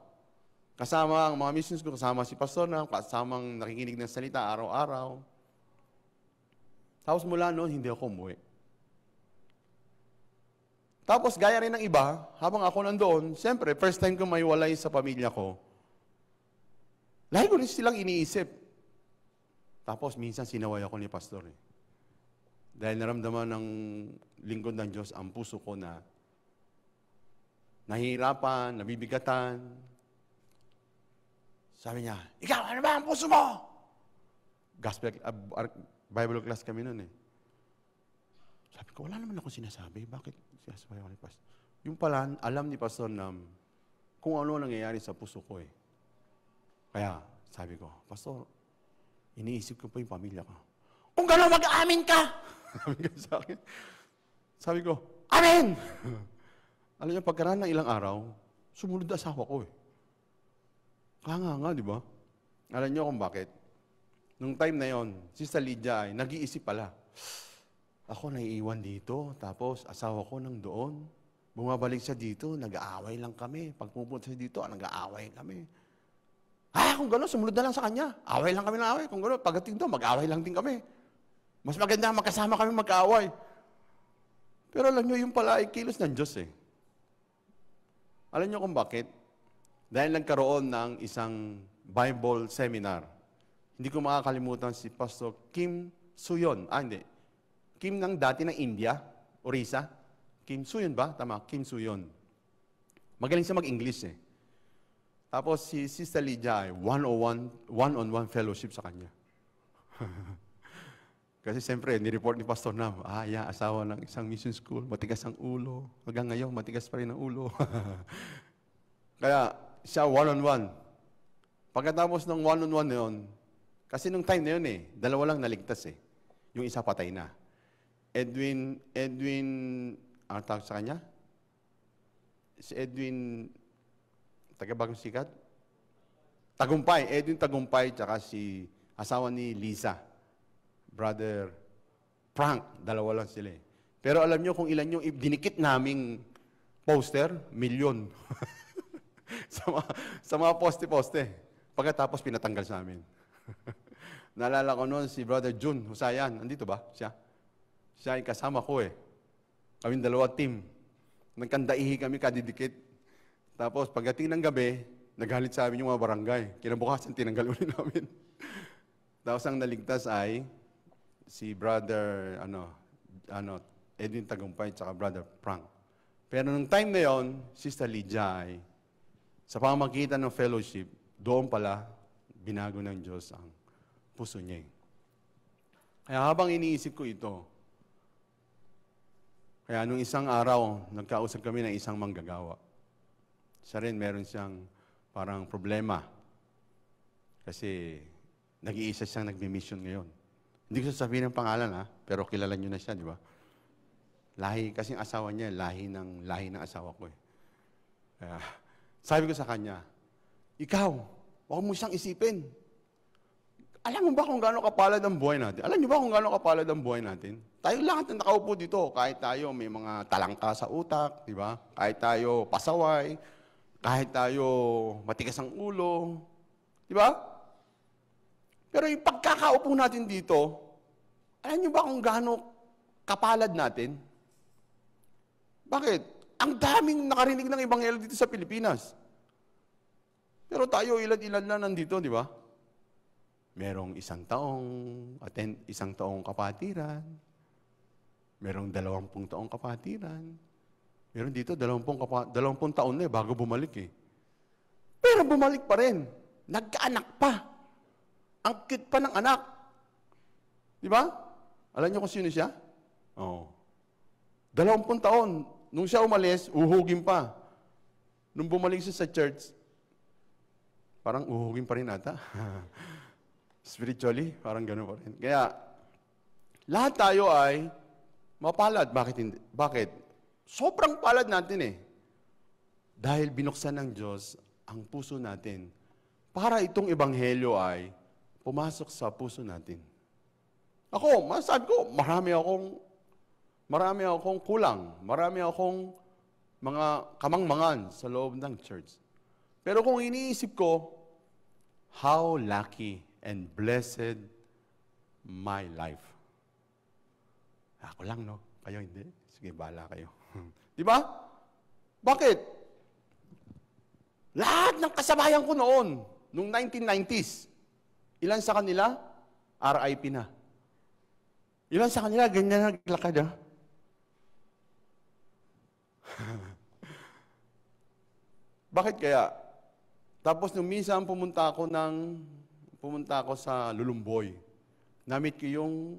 Speaker 1: Kasama ang mga missions ko, kasama si Pastor Nam, kasama ang nakikinig ng salita araw-araw. Tapos mula noon, hindi ako umuwi. Tapos gaya rin ng iba, habang ako nandoon, siyempre, first time ko maiwalay sa pamilya ko, lagi ko rin silang iniisip. Tapos minsan sinaway ako ni Pastor eh. Dahil naramdaman ng lingkod ng Diyos ang puso ko na nahihirapan, nabibigatan. Sabi niya, ikaw, ano ba ang puso mo? Gospel, Bible class kami noon eh. Sabi ko, wala naman akong sinasabi. Bakit sinasabi ako ni Pastor? Yung pala, alam ni Pastor na kung ano nangyayari sa puso ko eh. Kaya, sabi ko, Pastor, iniisip ko po yung pamilya ko. Kung gano'n, mag-aamin ka! Sabi ko sa akin. Sabi ko, amen! Alam niyo, pagkaraan ng ilang araw, sumunod na asawa ko eh. Kanga, di ba? Alam niyo kung bakit? Nung time na yon, Sister Lydia ay nag-iisip pala. Ako naiiwan dito, tapos asawa ko nang doon. Bumabalik siya dito, nag-aaway lang kami. Pag pupunta siya dito, nag-aaway kami. Kung gano'n, sumunod na lang sa kanya. Away lang kami ng away. Kung gano'n, pagdating doon, mag-aaway lang din kami. Mas maganda magkasama kami mag-aaway. Pero alam nyo, yung pala ay kilos ng Diyos eh. Alam nyo kung bakit? Dahil nagkaroon ng isang Bible seminar. Hindi ko makakalimutan si Pastor Kim Suyon. Hindi. Kim ng dati ng India, Orissa. Kim Suyon ba? Tama, Kim Suyon. Magaling siya mag-English eh. Tapos si Sister Lydia ay one-on-one fellowship sa kanya. Kasi siyempre, nireport ni Pastor Nam, asawa ng isang mission school, matigas ang ulo. Hanggang ngayon, matigas pa rin ang ulo. Kaya, siya one-on-one. Pagkatapos ng one-on-one na yun, kasi nung time na yun dalawa lang naligtas Yung isa patay na. Edwin, ang tawag sa kanya? Si Edwin, taga-Bagong Sikat? Tagumpay, Edwin Tagumpay, tsaka si asawa ni Lisa. Brother Frank, dalawa lang sila Pero alam nyo kung ilan yung dinikit naming poster? Milyon. sa mga poste-poste. Pagkatapos pinatanggal sa amin. Naalala ko noon si Brother June Husayan. Andito ba siya? Siya ay kasama ko Kaming dalawa team. Nagkandaihi kami kadidikit. Tapos pagdating ng gabi, nagalit sa amin yung mga barangay. Kinabukasan, tinanggal ulit namin. Tapos ang naligtas ay si Brother Edwin Tagumpay at Brother Frank. Pero nung time na yon, Sister Lydia ay sa pamamagitan ng fellowship, doon pala binago ng Diyos ang puso niya. Kaya habang iniisip ko ito, kaya nung isang araw, nagkausap kami ng isang manggagawa. Siya rin, meron siyang parang problema. Kasi nag-iisa siyang nagmi-mission ngayon. Hindi ko sasabihin ng pangalan pero kilala niyo na siya, di ba? Lahi, kasi ang asawa niya, lahi ng asawa ko Kaya, sabi ko sa kanya, ikaw, huwag mo siyang isipin. Alam mo ba kung gaano kapalad ang buhay natin? Alam niyo ba kung gaano kapalad ang buhay natin? Tayo lahat na nakaupo dito, kahit tayo may mga talangka sa utak, di ba? Kahit tayo pasaway, kahit tayo matigas ang ulo, di ba? Pero yung pagkakaupo natin dito, alam niyo ba kung gaano kapalad natin? Bakit? Ang daming nakarinig ng Ebanghelyo dito sa Pilipinas. Pero tayo, ilan-ilan na nandito, di ba? Merong isang taong kapatiran. Merong 20 taong kapatiran. Meron dito 20 taon na bago bumalik Pero bumalik pa rin. Nagkaanak pa. Ang cute pa ng anak. Di ba? Alam niyo kung sino siya? 20 taon. Nung siya umalis, uhugin pa. Nung bumalik siya sa church, parang uhugin pa rin ata. Spiritually, parang gano'n pa rin. Kaya, lahat tayo ay mapalad. Bakit hindi? Bakit? Sobrang palad natin Dahil binuksan ng Diyos ang puso natin para itong ebanghelyo ay pumasok sa puso natin. Ako, masasabi ko, marami akong kulang. Marami akong mga kamangmangan sa loob ng church. Pero kung iniisip ko, how lucky and blessed my life. Ako lang, no? Kayo hindi? Sige, bahala kayo. Di ba? Bakit? Lahat ng kasabayan ko noon, noong 1990s, ilan sa kanila, RIP na. Ilan sa kanila, ganyan naglakad, Bakit kaya? Tapos nung minsan pumunta ako sa Lulumboy. Namit ko yung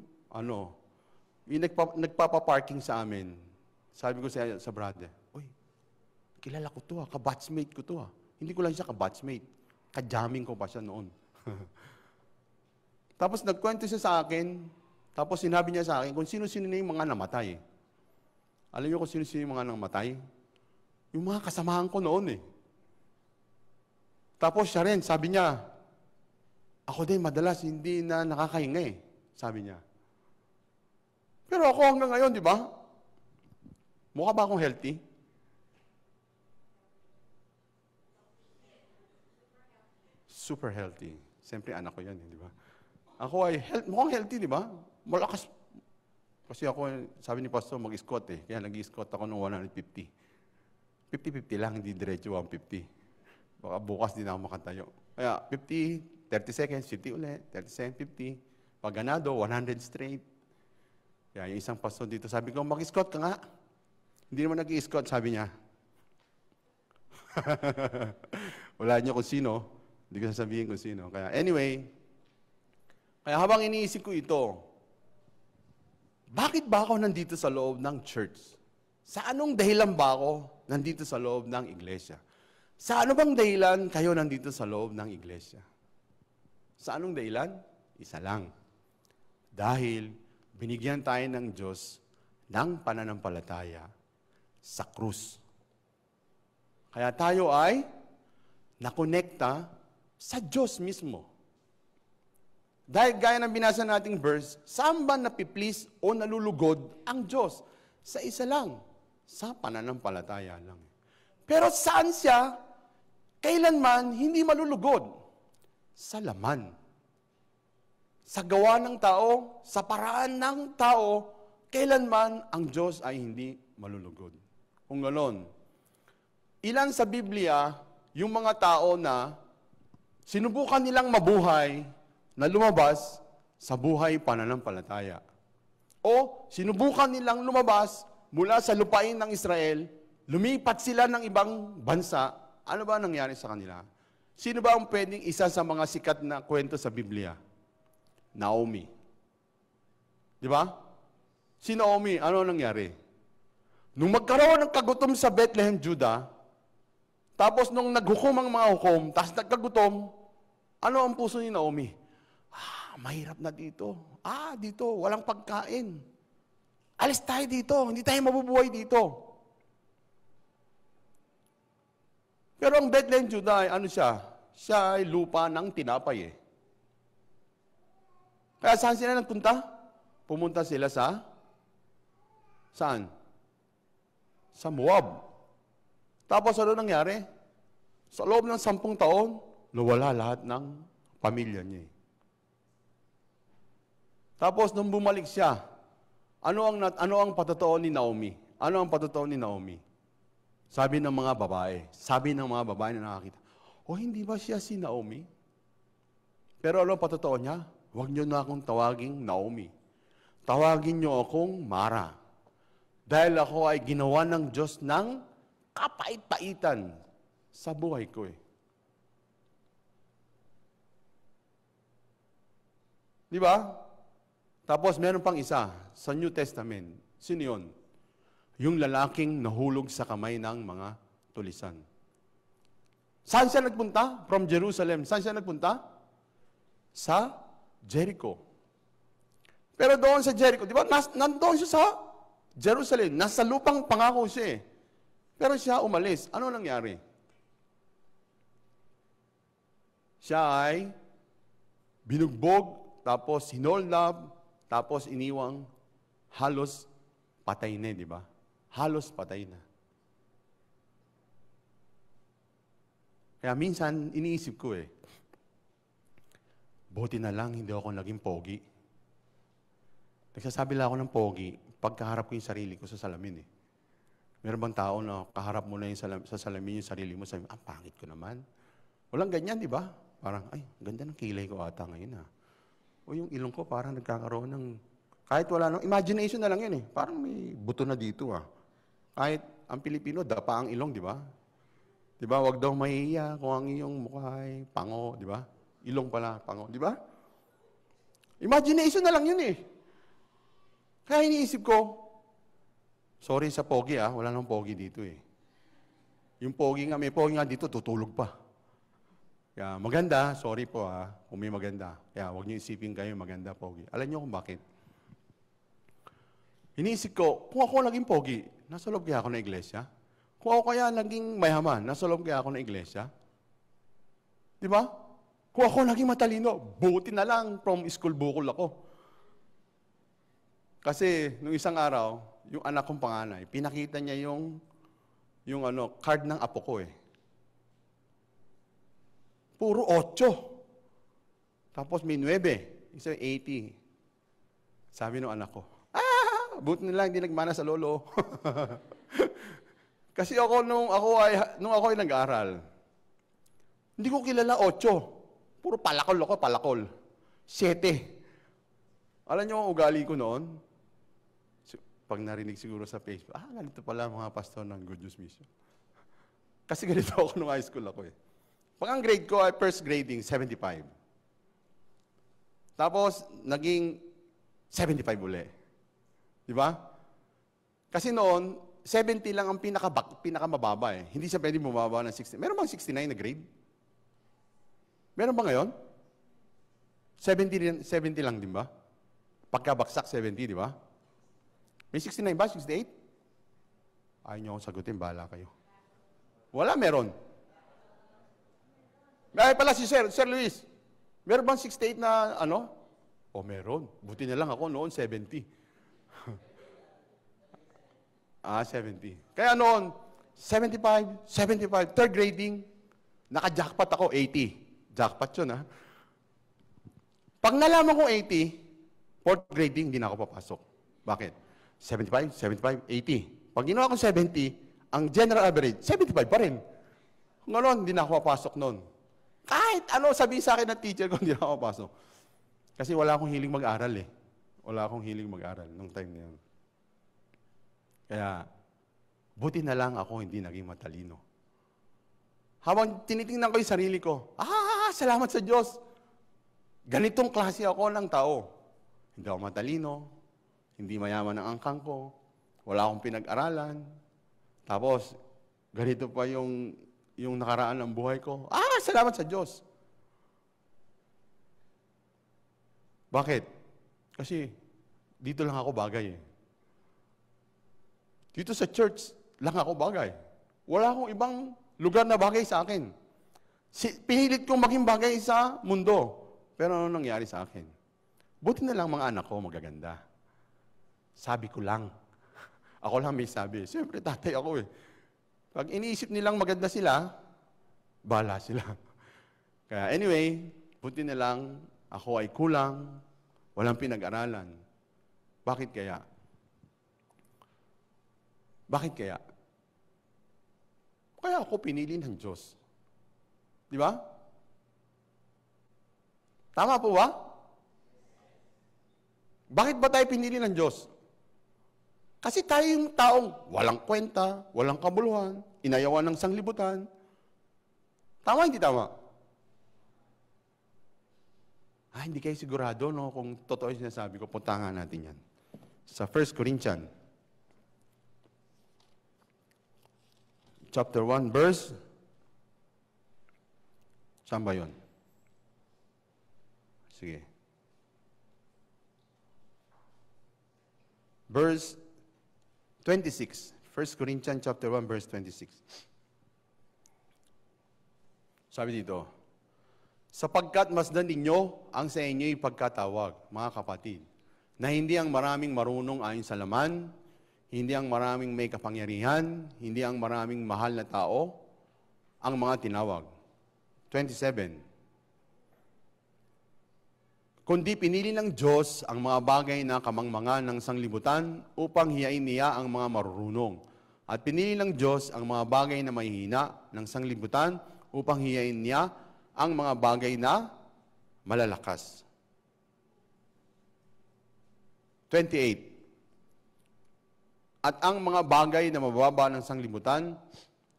Speaker 1: nagpapa-parking sa amin. Sabi ko sa brother, "Uy, kilala ko to ka-batchmate ko to Hindi ko lang siya ka-batchmate. Ka-jamming ko pa siya noon." Tapos nagkwento siya sa akin, tapos sinabi niya sa akin kung sino-sino na yung mga namatay. Alam niyo kung sino-sino yung mga namatay? Yung mga kasamahan ko noon Tapos siya rin, sabi niya, ako din madalas hindi na nakakahinga sabi niya. Pero ako hanggang ngayon, di ba? Mukha ba akong healthy? super healthy. Siyempre, anak ko yan, di ba? Ako ay, mukhang healthy, di ba? Malakas. Kasi ako, sabi ni Pastor, mag-squat eh. Kaya nag-squat ako ng 150. 50-50 lang, hindi diretso 150. Baka bukas din ako makatayo. Kaya 50, 30 seconds, 50 ulit, 30 seconds, 50. Pag ganado, 100 straight. Kaya yung isang pastor dito, sabi ko, mag-squat ka nga. Hindi naman nag-i-squat, sabi niya. Wala niyo kung sino. Hindi ko sasabihin kung sino. Kaya anyway, kaya habang iniisip ko ito, bakit ba ako nandito sa loob ng church? Sa anong dahilan ba ako nandito sa loob ng iglesia? Sa ano bang dahilan kayo nandito sa loob ng iglesia? Sa anong dahilan? Isa lang. Dahil binigyan tayo ng Diyos ng pananampalataya sa krus. Kaya tayo ay nakonekta sa Diyos mismo. Dahil gaya ng binasa nating verse, saan ba napiplease o nalulugod ang Diyos? Sa isa lang, sa pananampalataya lang. Pero saan siya kailanman hindi malulugod? Sa laman. Sa gawa ng tao, sa paraan ng tao, kailanman ang Diyos ay hindi malulugod. Kung gano'n, ilan sa Biblia yung mga tao na sinubukan nilang mabuhay na lumabas sa buhay pananampalataya. O sinubukan nilang lumabas mula sa lupain ng Israel, lumipat sila ng ibang bansa, ano ba nangyari sa kanila? Sino ba ang pwedeng isa sa mga sikat na kwento sa Biblia? Naomi. Di ba? Si Naomi, ano nangyari? Nung magkaroon ng kagutom sa Bethlehem, Judah, tapos nung naghukom ang mga hukom, tapos nagkagutom, ano ang puso ni Naomi? Mahirap na dito. Dito, walang pagkain. Alis tayo dito, hindi tayo mabubuhay dito. Pero ang Bethlehem, Judah, ano siya? Siya ay lupa ng tinapay eh. Kaya saan sila nagpunta? Pumunta sila saan? Sa Moab. Tapos ano nangyari? Sa loob ng 10 taon, nawala lahat ng pamilya niya. Tapos nung bumalik siya, ano ang patotoo ni Naomi? Ano ang patotoo ni Naomi? Sabi ng mga babae na nakakita, hindi ba siya si Naomi? Pero ano ang patotoo niya? Huwag niyo na akong tawaging Naomi. Tawagin niyo akong Mara. Dahil ako ay ginawa ng Diyos ng kapait-paitan sa buhay ko eh. Di ba? Tapos meron pang isa sa New Testament. Sino yun? Yung lalaking nahulog sa kamay ng mga tulisan. Saan siya nagpunta? From Jerusalem. Saan siya nagpunta? Sa Jericho. Pero doon sa Jericho, di ba? Nandoon siya sa Jerusalem. Nasa lupang pangako siya eh. Pero siya umalis. Ano nangyari? Siya ay binugbog, tapos hinoldab, tapos iniwang halos patay na, di ba? Halos patay na. Kaya minsan, iniisip ko buti na lang hindi ako naging pogi. Nagsasabi lang ako ng pogi, pagkaharap ko yung sarili ko sa salamin Meron bang tao na kaharap mo na sa salamin yung sarili mo, sabi, pangit ko naman. Walang ganyan, di ba? Parang, ganda ng kilay ko ata ngayon O yung ilong ko parang nagkakaroon ng, kahit wala nang, imagination na lang yun Parang may buto na dito Kahit ang Pilipino, dapa ang ilong, di ba? Di ba? Huwag daw mahihiya kung ang iyong mukha ay pango, di ba? Ilong pala, pango, di ba? Imagination na lang yun Kaya iniisip ko, sorry sa pogi wala nang pogi dito Yung pogi nga, may pogi nga dito, tutulog pa. Kaya maganda, sorry po kung may maganda. Kaya huwag niyo isipin kayo maganda, pogi. Alam niyo kung bakit? Iniisip ko, kung ako naging pogi, nasa loob kaya ako ng iglesia? Kung ako kaya naging mayaman, nasa loob kaya ako ng iglesia? Di ba? Kung ako naging matalino, buti na lang from school bukol ako. Kasi nung isang araw, yung anak kong panganay, pinakita niya yung card ng apo ko puro 8. Tapos may 9. Isa 80. Sabi ng anak ko, buti na lang hindi nagmana sa lolo. Kasi ako, nung ako ay nag-aaral, hindi ko kilala 8. Puro palakol ako, palakol. 7. Alam niyo ang ugali ko noon? Pag narinig siguro sa Facebook, ganito pala mga pastor ng Good News Mission. Kasi ganito ako nung high school ako eh. Pag ang grade ko ay first grading, 75. Tapos, naging 75 uli. Di ba? Kasi noon, 70 lang ang pinakamababa eh. Hindi siya pwede bumaba ng 60. Meron bang 69 na grade? Meron ba ngayon? 70 lang din ba? Pagkabaksak, 70, di ba? May 69 ba? 68? Ayaw niyo akong sagutin, bahala kayo. Wala, meron. Ay pala si Sir Luis. Meron bang 68 na ano? Meron. Buti na lang ako noon, 70. 70. Kaya noon, 75, third grading, naka-jackpot ako, 80. Jackpot yun, Pag nalaman ko 80, fourth grading, hindi na ako papasok. Bakit? 75, 80. Pag ginawa ko 70, ang general average, 75 pa rin. Ngayon, hindi na ako papasok noon. Kahit ano sabihin sa akin ng teacher ko, hindi na ako papasok. Kasi wala akong hiling mag-aral eh. Wala akong hiling mag-aral nung time na yun. Kaya, buti na lang ako hindi naging matalino. Habang tinitingnan ko yung sarili ko, salamat sa Diyos. Ganitong klase ako ng tao. Hindi ako matalino, hindi mayaman ang angkang ko, wala akong pinag-aralan. Tapos, ganito pa yung nakaraan ng buhay ko. Salamat sa Diyos. Bakit? Kasi, dito lang ako bagay eh. Dito sa church lang ako bagay. Wala akong ibang lugar na bagay sa akin. Pinilit kong maging bagay sa mundo. Pero ano nangyari sa akin? Buti na lang mga anak ko magaganda. Sabi ko lang. Ako lang may sabi. Siyempre, tatay ako eh. Pag iniisip nilang maganda sila, bahala sila. Kaya anyway, buti na lang ako ay kulang, walang pinag-aralan. Bakit kaya? Bakit kaya? Kaya ako pinili ng Diyos. Di ba? Tama po ba? Bakit ba tayo pinili ng Diyos? Kasi tayo yung taong walang kwenta, walang kabuluhan, inayawan ng sanglibutan. Tama, hindi tama? Hindi kayo sigurado, no? Kung totoo yung sinasabi ko, puntahan natin yan. Sa 1 Corinthians, chapter 1, verse, saan ba yun? Sige. Verse 26. 1 Corinthians chapter 1, verse 26. Sabi dito, sapagkat masdan ninyo ang sa inyo'y pagkatawag, mga kapatid, na hindi ang maraming marunong ayon sa laman, hindi ang maraming may kapangyarihan, hindi ang maraming mahal na tao, ang mga tinawag. 27. Kundi pinili ng Diyos ang mga bagay na kamangmangan ng sanglibutan upang hiyain niya ang mga marurunong. At pinili ng Diyos ang mga bagay na mahihina ng sanglibutan upang hiyain niya ang mga bagay na malalakas. 28. At ang mga bagay na mababa ng sanglibutan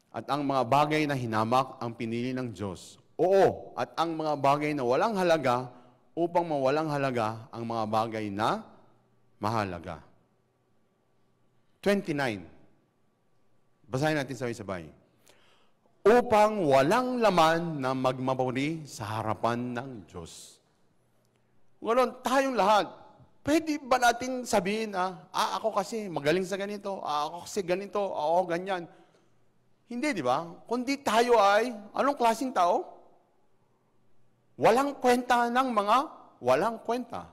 Speaker 1: at ang mga bagay na hinamak ang pinili ng Diyos. Oo, at ang mga bagay na walang halaga upang mawalang halaga ang mga bagay na mahalaga. 29. Basahin natin sabay-sabay. Upang walang laman na magmamuri sa harapan ng Diyos. Ngayon, tayong lahat, pwede ba nating sabihin, ako kasi magaling sa ganito, ako kasi ganito, ako ganyan. Hindi, di ba? Kundi tayo ay, anong klaseng tao? Walang kwenta ng mga walang kwenta.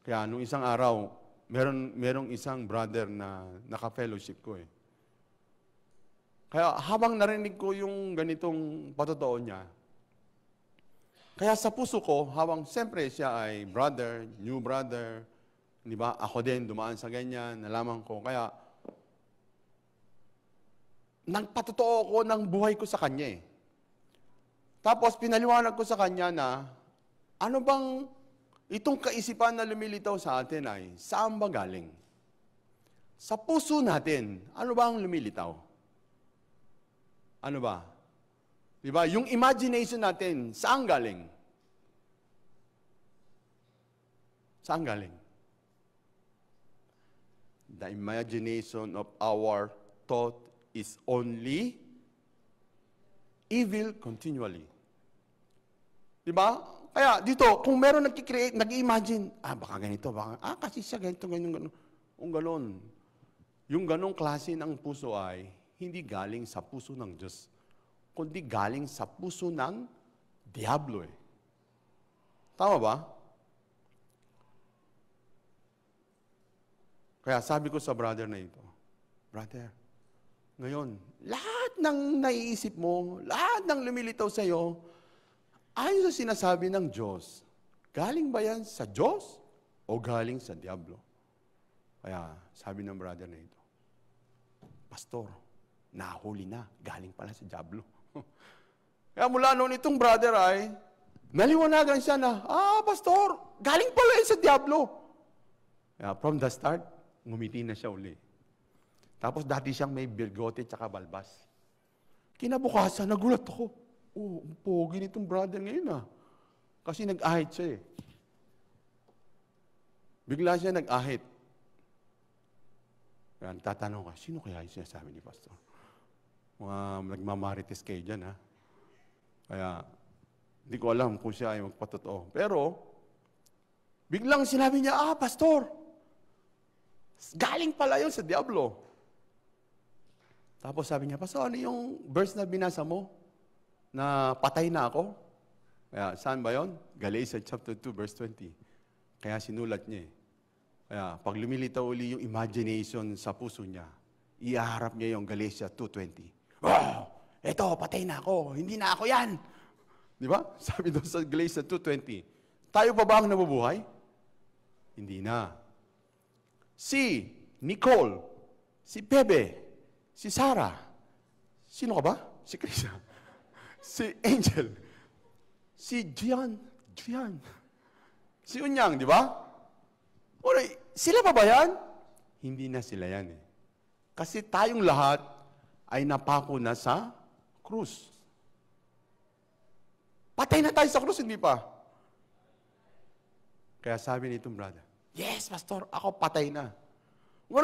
Speaker 1: Kaya nung isang araw, merong isang brother na naka-fellowship ko eh. Kaya habang narinig ko yung ganitong patotoo niya, kaya sa puso ko, habang siyempre siya ay brother, new brother, di ba? Ako din dumaan sa ganyan, nalaman ko. Kaya nagpatotoo ko ng buhay ko sa kanya eh. Tapos pinaliwanag ko sa kanya na ano bang itong kaisipan na lumilitaw sa atin ay saan ba galing? Sa puso natin, ano ba ang lumilitaw? Ano ba? Di ba? Yung imagination natin, saan galing? Saan galing? The imagination of our thought is only evil continually. Di ba? Kaya dito, kung meron nag-create, nag-imagine, baka ganito, baka, kasi siya ganito, ganyan, ganun. Kung ganun. Yung ganong klase ng puso ay hindi galing sa puso ng Diyos, kundi galing sa puso ng Diablo eh. Tama ba? Kaya sabi ko sa brother na ito, brother, ngayon, lahat ng naiisip mo, lahat ng lumilitaw sa iyo, ayon sa sinasabi ng Diyos, galing ba yan sa Diyos o galing sa Diablo? Kaya sabi ng brother na ito, Pastor, nahuli na, galing pala sa Diablo. Kaya mula noon itong brother ay, naliwanagan siya na, Pastor, galing pala yan sa Diablo. Kaya from the start, ngumiti na siya uli. Tapos dati siyang may birgote tsaka balbas. Kinabukasan, nagulat ako. Ang pogi nitong brother ngayon Kasi nag-ahit siya eh. Bigla siya nag-ahit. Kaya tatanong ka, sino kaya yung sinasabi ni Pastor? Mga nagmamarites kayo dyan Kaya, hindi ko alam kung siya ay magpatotoo. Pero, biglang sinabi niya, Pastor, galing pala yun sa Diablo. Tapos sabi niya, Pastor, ano yung verse na binasa mo? Na patay na ako? Kaya, saan ba yun? Galatians chapter 2, verse 20. Kaya sinulat niya Kaya, pag lumilitaw uli yung imagination sa puso niya, iharap niya yung Galatians 2.20. Wow! Eto, patay na ako. Hindi na ako yan. Di ba? Sabi doon sa Galatians 2.20. Tayo pa ba ang nabubuhay? Hindi na. Si Nicole, si Bebe, si Sarah, sino ka ba? Si Krisa. Si Angel, si Gian, si Unyang, di ba? Sila pa ba yan? Hindi na sila yan Kasi tayong lahat ay napako na sa krus. Patay na tayo sa krus, hindi pa. Kaya sabi nitong brother, yes, Pastor, ako patay na.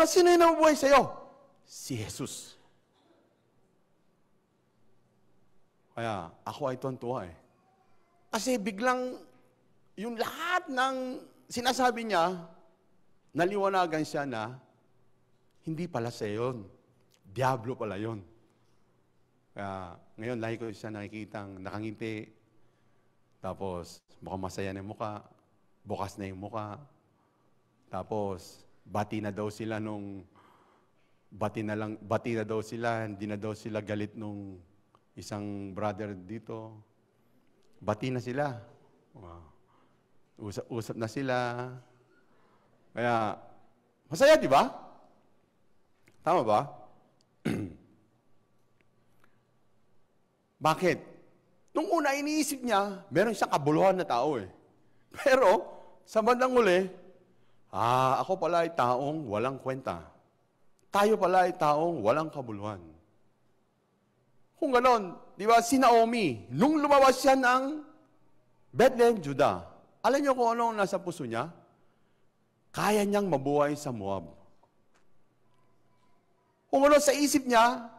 Speaker 1: Sino yung nabubuhay sa'yo? Si Jesus. Kaya ako ay tuwan-tuwa Kasi biglang yung lahat ng sinasabi niya, naliwanagan siya na hindi pala siya yun. Diablo pala yun. Kaya ngayon, lagi ko siya nakikitang nakangiti. Tapos, mukhang masaya na yung muka. Bukas na yung muka. Tapos, bati na daw sila hindi na daw sila galit nung isang brother dito. Bati na sila. Usap na sila. Kaya, masaya, di ba? Tama ba? Bakit? Nung una, iniisip niya, meron siyang kabuluhan na tao Pero, sa bandang uli, ako pala ay taong walang kwenta. Tayo pala ay taong walang kabuluhan. Kung ganon, di ba, si Naomi, nung lumabas siya ng Bethlehem, Judah, alam niyo kung ano nasa puso niya? Kaya niyang mabuhay sa Moab. Kung ano sa isip niya,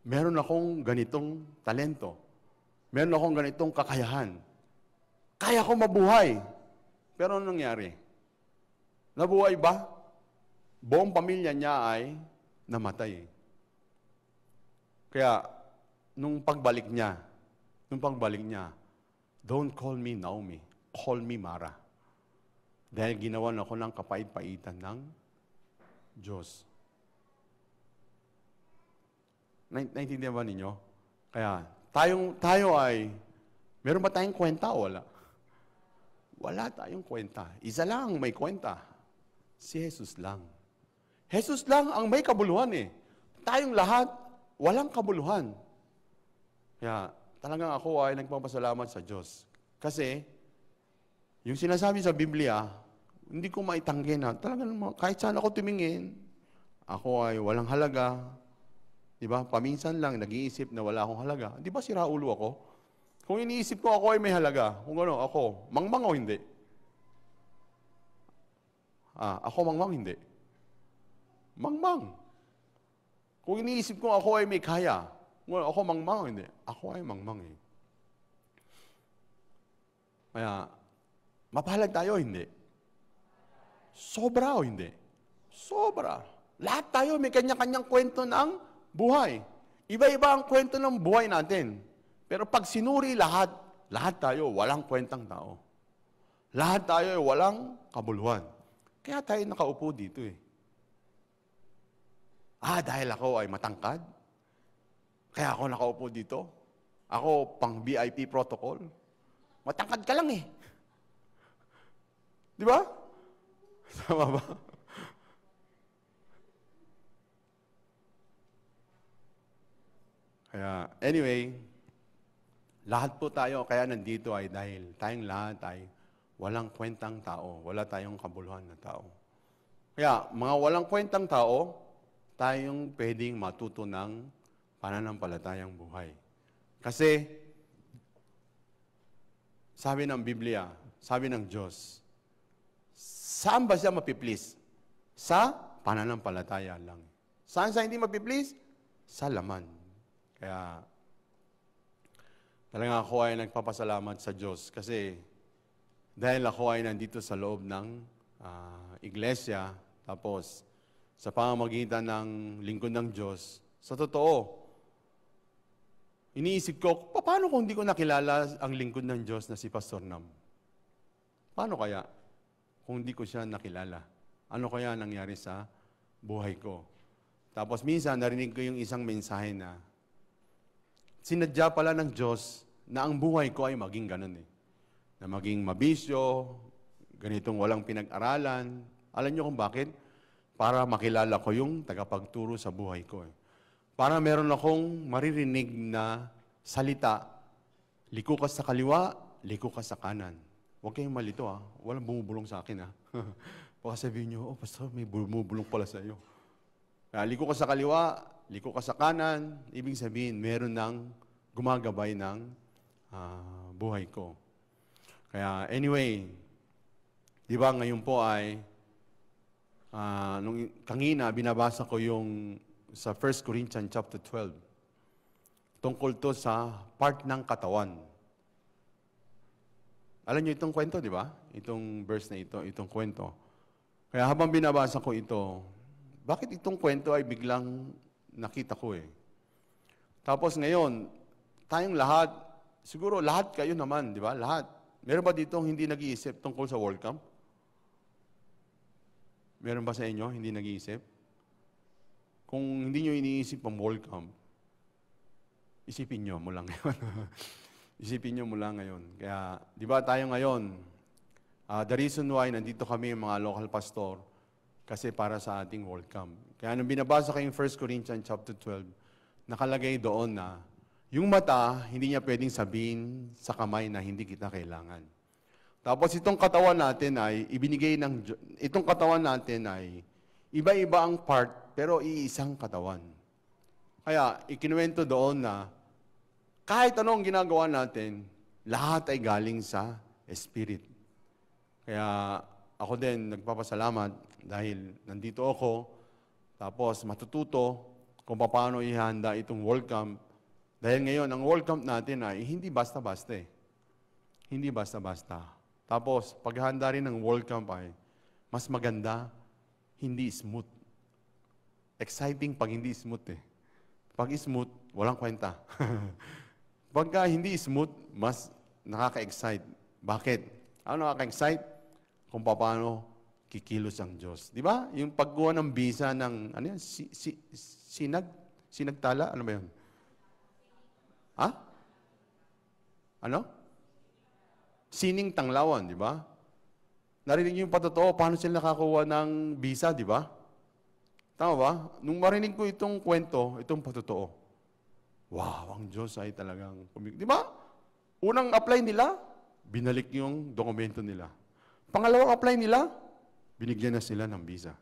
Speaker 1: meron akong ganitong talento. Meron akong ganitong kakayahan. Kaya ko mabuhay. Pero anong nangyari? Nabuhay ba? Buong pamilya niya ay namatay. Kaya, nung pagbalik niya, don't call me Naomi, call me Mara. Dahil ginawan ako ng kapait-paitan ng Diyos. Naintindihan ba ninyo? Kaya, tayo ay, meron ba tayong kwenta o wala? Wala tayong kwenta. Isa lang may kwenta. Si Jesus lang. Jesus lang ang may kabuluhan eh. Tayong lahat, walang kabuluhan. Kaya, talagang ako ay nagpapasalamat sa Diyos. Kasi, yung sinasabi sa Biblia, hindi ko maitanggi na, talagang kahit saan ako tumingin, ako ay walang halaga. Diba? Paminsan lang, nag-iisip na wala akong halaga. Di ba sira ulo ako? Kung iniisip ko ako ay may halaga, kung ano, ako, mangmang o hindi? Ako mangmang, hindi. Mangmang. Kung iniisip ko ako ay may kaya, kung ano, ako mangmang o hindi? Ako ay mangmang eh. Kaya, mapahalag tayo, hindi? Sobra o hindi? Sobra. Lahat tayo may kanya-kanyang kwento ng buhay. Iba-iba ang kwento ng buhay natin. Pero pag sinuri lahat tayo walang kwentang tao. Lahat tayo ay walang kabuluhan. Kaya tayo nakaupo dito eh. Dahil ako ay matangkad? Kaya ako nakaupo dito? Ako pang VIP protocol? Matangkad ka lang eh. Di ba? Tama ba? Kaya, anyway, lahat po tayo, kaya nandito ay dahil tayong lahat ay walang kwentang tao. Wala tayong kabuluhan na tao. Kaya, mga walang kwentang tao, tayong pwedeng matuto ng pananampalatayang buhay. Kasi, sabi ng Biblia, sabi ng Diyos, saan ba siya mapiplease? Sa pananampalataya lang. Saan siya hindi mapiplease? Sa laman. Kaya, talaga ako ay nagpapasalamat sa Diyos kasi dahil ako ay nandito sa loob ng iglesia, tapos sa pamamagitan ng lingkod ng Diyos, sa totoo, iniisip ko, paano kung hindi ko nakilala ang lingkod ng Diyos na si Pastor Nam? Paano kaya kung hindi ko siya nakilala? Ano kaya nangyari sa buhay ko? Tapos minsan narinig ko yung isang mensahe na sinadya pala ng Diyos na ang buhay ko ay maging ganun eh. Na maging mabisyo, ganitong walang pinag-aralan. Alam niyo kung bakit? Para makilala ko yung tagapagturo sa buhay ko eh. Para meron akong maririnig na salita, liko ka sa kaliwa, liko ka sa kanan. Huwag kayong malito walang bumubulong sa akin Baka sabihin niyo, pastor, may bumubulong pala sa iyo. Liko ka sa kaliwa, liko ka sa kanan, ibig sabihin, meron ng gumagabay ng buhay ko. Kaya anyway, di ba ngayon po ay, nung kanina, binabasa ko yung sa 1 Corinthians chapter 12. Tungkol to sa part ng katawan. Alam niyo itong kwento, di ba? Itong verse na ito, itong kwento. Kaya habang binabasa ko ito, bakit itong kwento ay biglang nakita ko eh. Tapos ngayon, tayong lahat, siguro lahat kayo naman, di ba? Lahat. Meron ba dito hindi nag-iisip tungkol sa World Cup? Meron ba sa inyo hindi nag-iisip? Kung hindi nyo iniisip ang World Cup, isipin nyo mula ngayon. Isipin nyo mula ngayon. Kaya, di ba tayo ngayon, the reason why nandito kami mga local pastor, kasi para sa ating World Camp. Kaya nung binabasa ko yung 1 Corinthians chapter 12, nakalagay doon na yung mata, hindi niya pwedeng sabihin sa kamay na hindi kita kailangan. Tapos itong katawan natin ay itong katawan natin ay iba-iba ang part, pero iisang katawan. Kaya ikinuwento doon na kahit anong ginagawa natin, lahat ay galing sa Spirit. Kaya ako din nagpapasalamat dahil nandito ako, tapos matututo kung paano ihanda itong World Camp. Dahil ngayon, ang World Camp natin ay hindi basta-basta eh. Hindi basta-basta. Tapos, paghahanda rin ng World Camp ay mas maganda, hindi smooth. Exciting pag hindi smooth eh. Pag smooth, walang kwenta. Pagka hindi smooth, mas nakaka-excite. Bakit? Ano nakaka-excite? Kung paano kikilos ang Diyos. Di ba? Yung pagkuha ng visa ng, sinag? Sinagtala? Ano ba yun? Ha? Ano? Sining tanglawan, di ba? Narinig niyo yung patotoo, paano sila nakakuha ng visa, di ba? Tama ba? Nung marinig ko itong kwento, itong patotoo, wow, ang Diyos ay talagang, di ba? Unang apply nila, binalik yung dokumento nila. Pangalawang apply nila, binigyan na sila ng visa.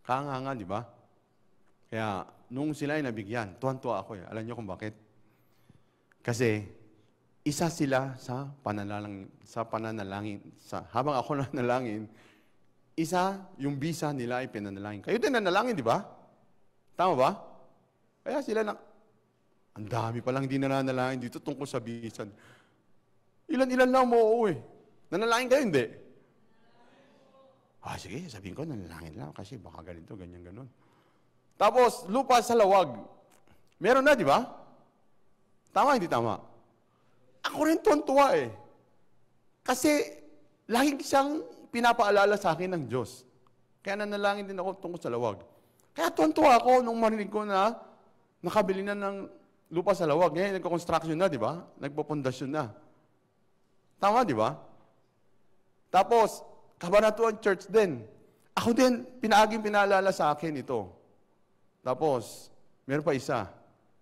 Speaker 1: Kaanganga, di ba? Kaya, nung sila ay nabigyan, tuwan-tuwa ako eh. Alam niyo kung bakit? Kasi, isa sila sa pananalangin. Habang ako nanalangin, isa, yung visa nila ay pinanalangin. Kayo din nanalangin, di ba? Tama ba? Kaya sila ang dami palang hindi nananalangin dito tungkol sa visa. Ilan-ilan lang mo eh. Nanalangin kayo, hindi? Sige, sabihin ko, nanalangin lang kasi baka ganito, ganyan, ganon. Tapos, lupa sa lawag. Meron na, di ba? Tama, hindi tama? Ako rin tuwan-tuwa eh. Kasi, laging siyang pinapaalala sa akin ng Diyos. Kaya nanalangin din ako tungkol sa lawag. Kaya tuwan-tuwa ako nung marinig ko na nakabili na ng lupa sa lawag. Ngayon, nagko-construction na, di ba? Nagpo-pundasyon na. Tama, di ba? Tapos, Kabanatuan Church din. Ako din, pinaalala sa akin ito. Tapos, meron pa isa.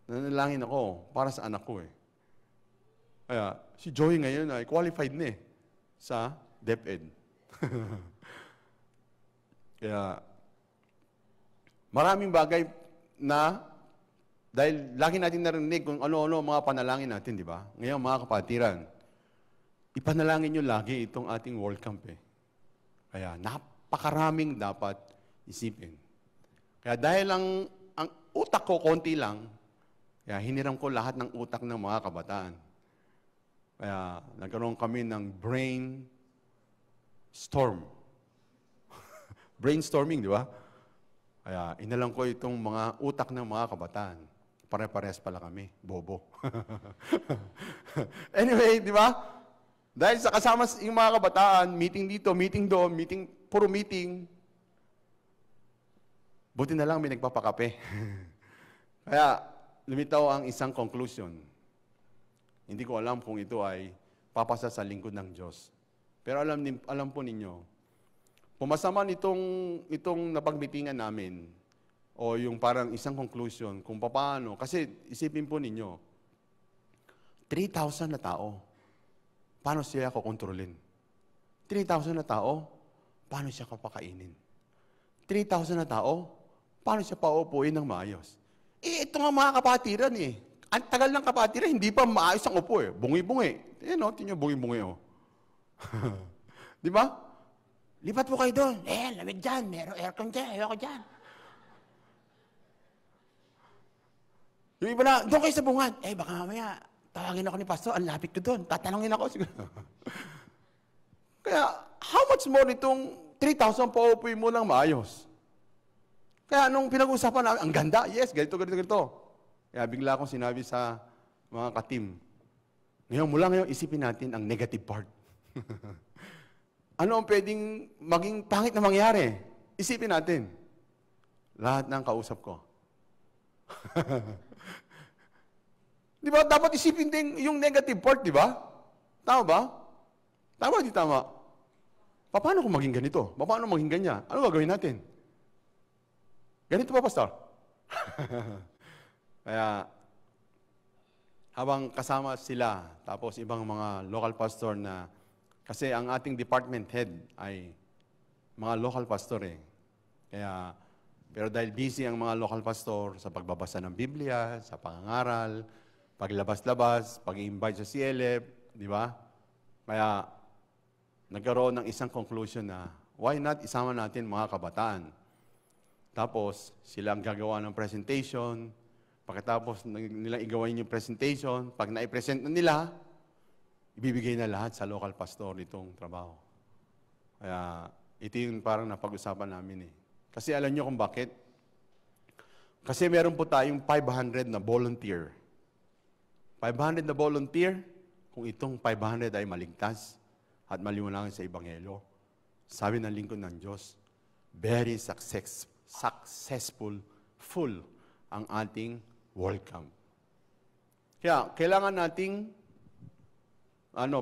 Speaker 1: Nanalangin ako para sa anak ko eh. Kaya, si Joey ngayon ay qualified na eh sa DepEd. Kaya, maraming bagay na, dahil lagi natin narinig kung ano-ano mga panalangin natin, di ba? Ngayon, mga kapatiran, ipanalangin nyo lagi itong ating World Camp eh. Kaya, napakaraming dapat isipin. Kaya dahil ang utak ko, konti lang, kaya hiniram ko lahat ng utak ng mga kabataan. Kaya nagkaroon kami ng brain storm. Brainstorming, di ba? Kaya inalam ko itong mga utak ng mga kabataan. Pare-pares pala kami, bobo. Anyway, di ba? Dahil sa kasama yung mga kabataan, meeting dito, meeting doon, puro meeting, buti na lang may nagpapakape. Kaya, lumitaw ang isang conclusion. Hindi ko alam kung ito ay papasa sa lingkod ng Diyos. Pero alam po ninyo, pumasama itong napagmitingan namin, o yung parang isang conclusion, kung paano, kasi isipin po ninyo, 3,000 na tao, paano siya kukontrolin? 3,000 na tao, paano siya kapakainin? 3,000 na tao, paano siya paupuin ng maayos? Ito nga mga kapatiran eh. Ang tagal ng kapatiran, hindi pa maayos ang upo eh. Bungi-bungi. Tingnan bungi-bungi oh. Di ba? Lipat po kayo doon. Lamig dyan. Meron aircon dyan. Ayoko dyan. Yung iba na, doon kayo sa bungan. Baka mamaya, tawagin ako ni Pastor, ang lapit ko doon. Tatanungin ako siguro. Kaya, how much more itong 3,000 paupuin mo ng maayos? Kaya nung pinag-usapan namin, ang ganda, yes, ganito. Kaya bigla akong sinabi sa mga ka-team, mula ngayon, isipin natin ang negative part. Ano ang pwedeng maging pangit na mangyari? Isipin natin. Lahat ng kausap ko. Di ba? Dapat isipin din yung negative part, di ba? Tama ba? Tama, di tama? Paano kung maging ganito? Paano maging ganyan? Ano gagawin natin? Ganito ba, Pastor? Kaya, habang kasama sila, tapos ibang mga local pastor na, kasi ang ating department head ay mga local pastor eh. Kaya, pero dahil busy ang mga local pastor sa pagbabasa ng Biblia, sa pangangaral, paglabas-labas, pag-i-invite sa CLF, di ba? Kaya, nagkaroon ng isang conclusion na, why not isama natin mga kabataan? Tapos, sila ang gagawa ng presentation. Pagkatapos nilang igawain yung presentation, pag na-present na nila, ibibigay na lahat sa local pastor itong trabaho. Kaya, ito yung parang napag-usapan namin eh. Kasi alam nyo kung bakit? Kasi meron po tayong 500 na volunteer. 500 na volunteer, kung itong 500 ay maligtas at maliwanagin sa Ebanghelyo, sabi ng lingkod ng Diyos, very successful, full ang ating welcome. Kaya, kailangan nating,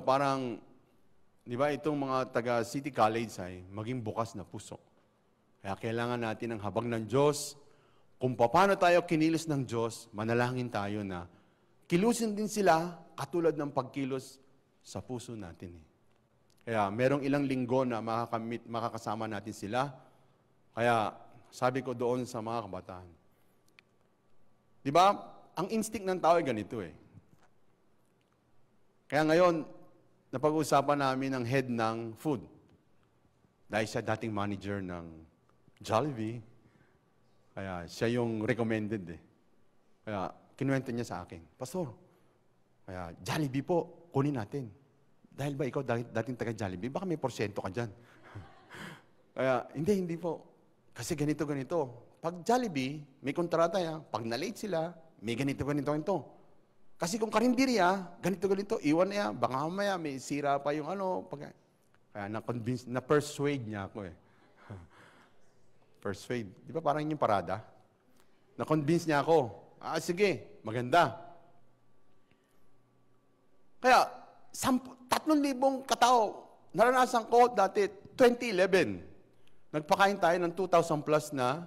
Speaker 1: parang, di ba, itong mga taga City College ay maging bukas na puso. Kaya kailangan natin ang habag ng Diyos. Kung paano tayo kinilos ng Diyos, manalangin tayo na kilusin din sila katulad ng pagkilos sa puso natin. Kaya merong ilang linggo na makakasama natin sila. Kaya sabi ko doon sa mga kabataan, di ba, ang instinct ng tao ay ganito eh. Kaya ngayon, napag-uusapan namin ang head ng food. Dahil siya dating manager ng Jollibee, kaya siya yung recommended eh. Kaya kinuwento niya sa akin, Pastor, kaya Jollibee po, kunin natin. Dahil ba ikaw dating taga Jollibee, baka may porsyento ka dyan. Kaya, hindi po. Kasi ganito. Pag Jollibee, may kontrata yan. Pag na-late sila, may ganito. Kasi kung karinderya, ganito, iwan na yan. Baka mamaya, may sira pa yung Kaya na-convince, na-persuade niya ako eh. Persuade. Di ba parang yung parada? Na-convince niya ako. Sige, maganda. Kaya, 3,000 katao, naranasan ko dati, 2011. Nagpakain tayo ng 2,000 plus na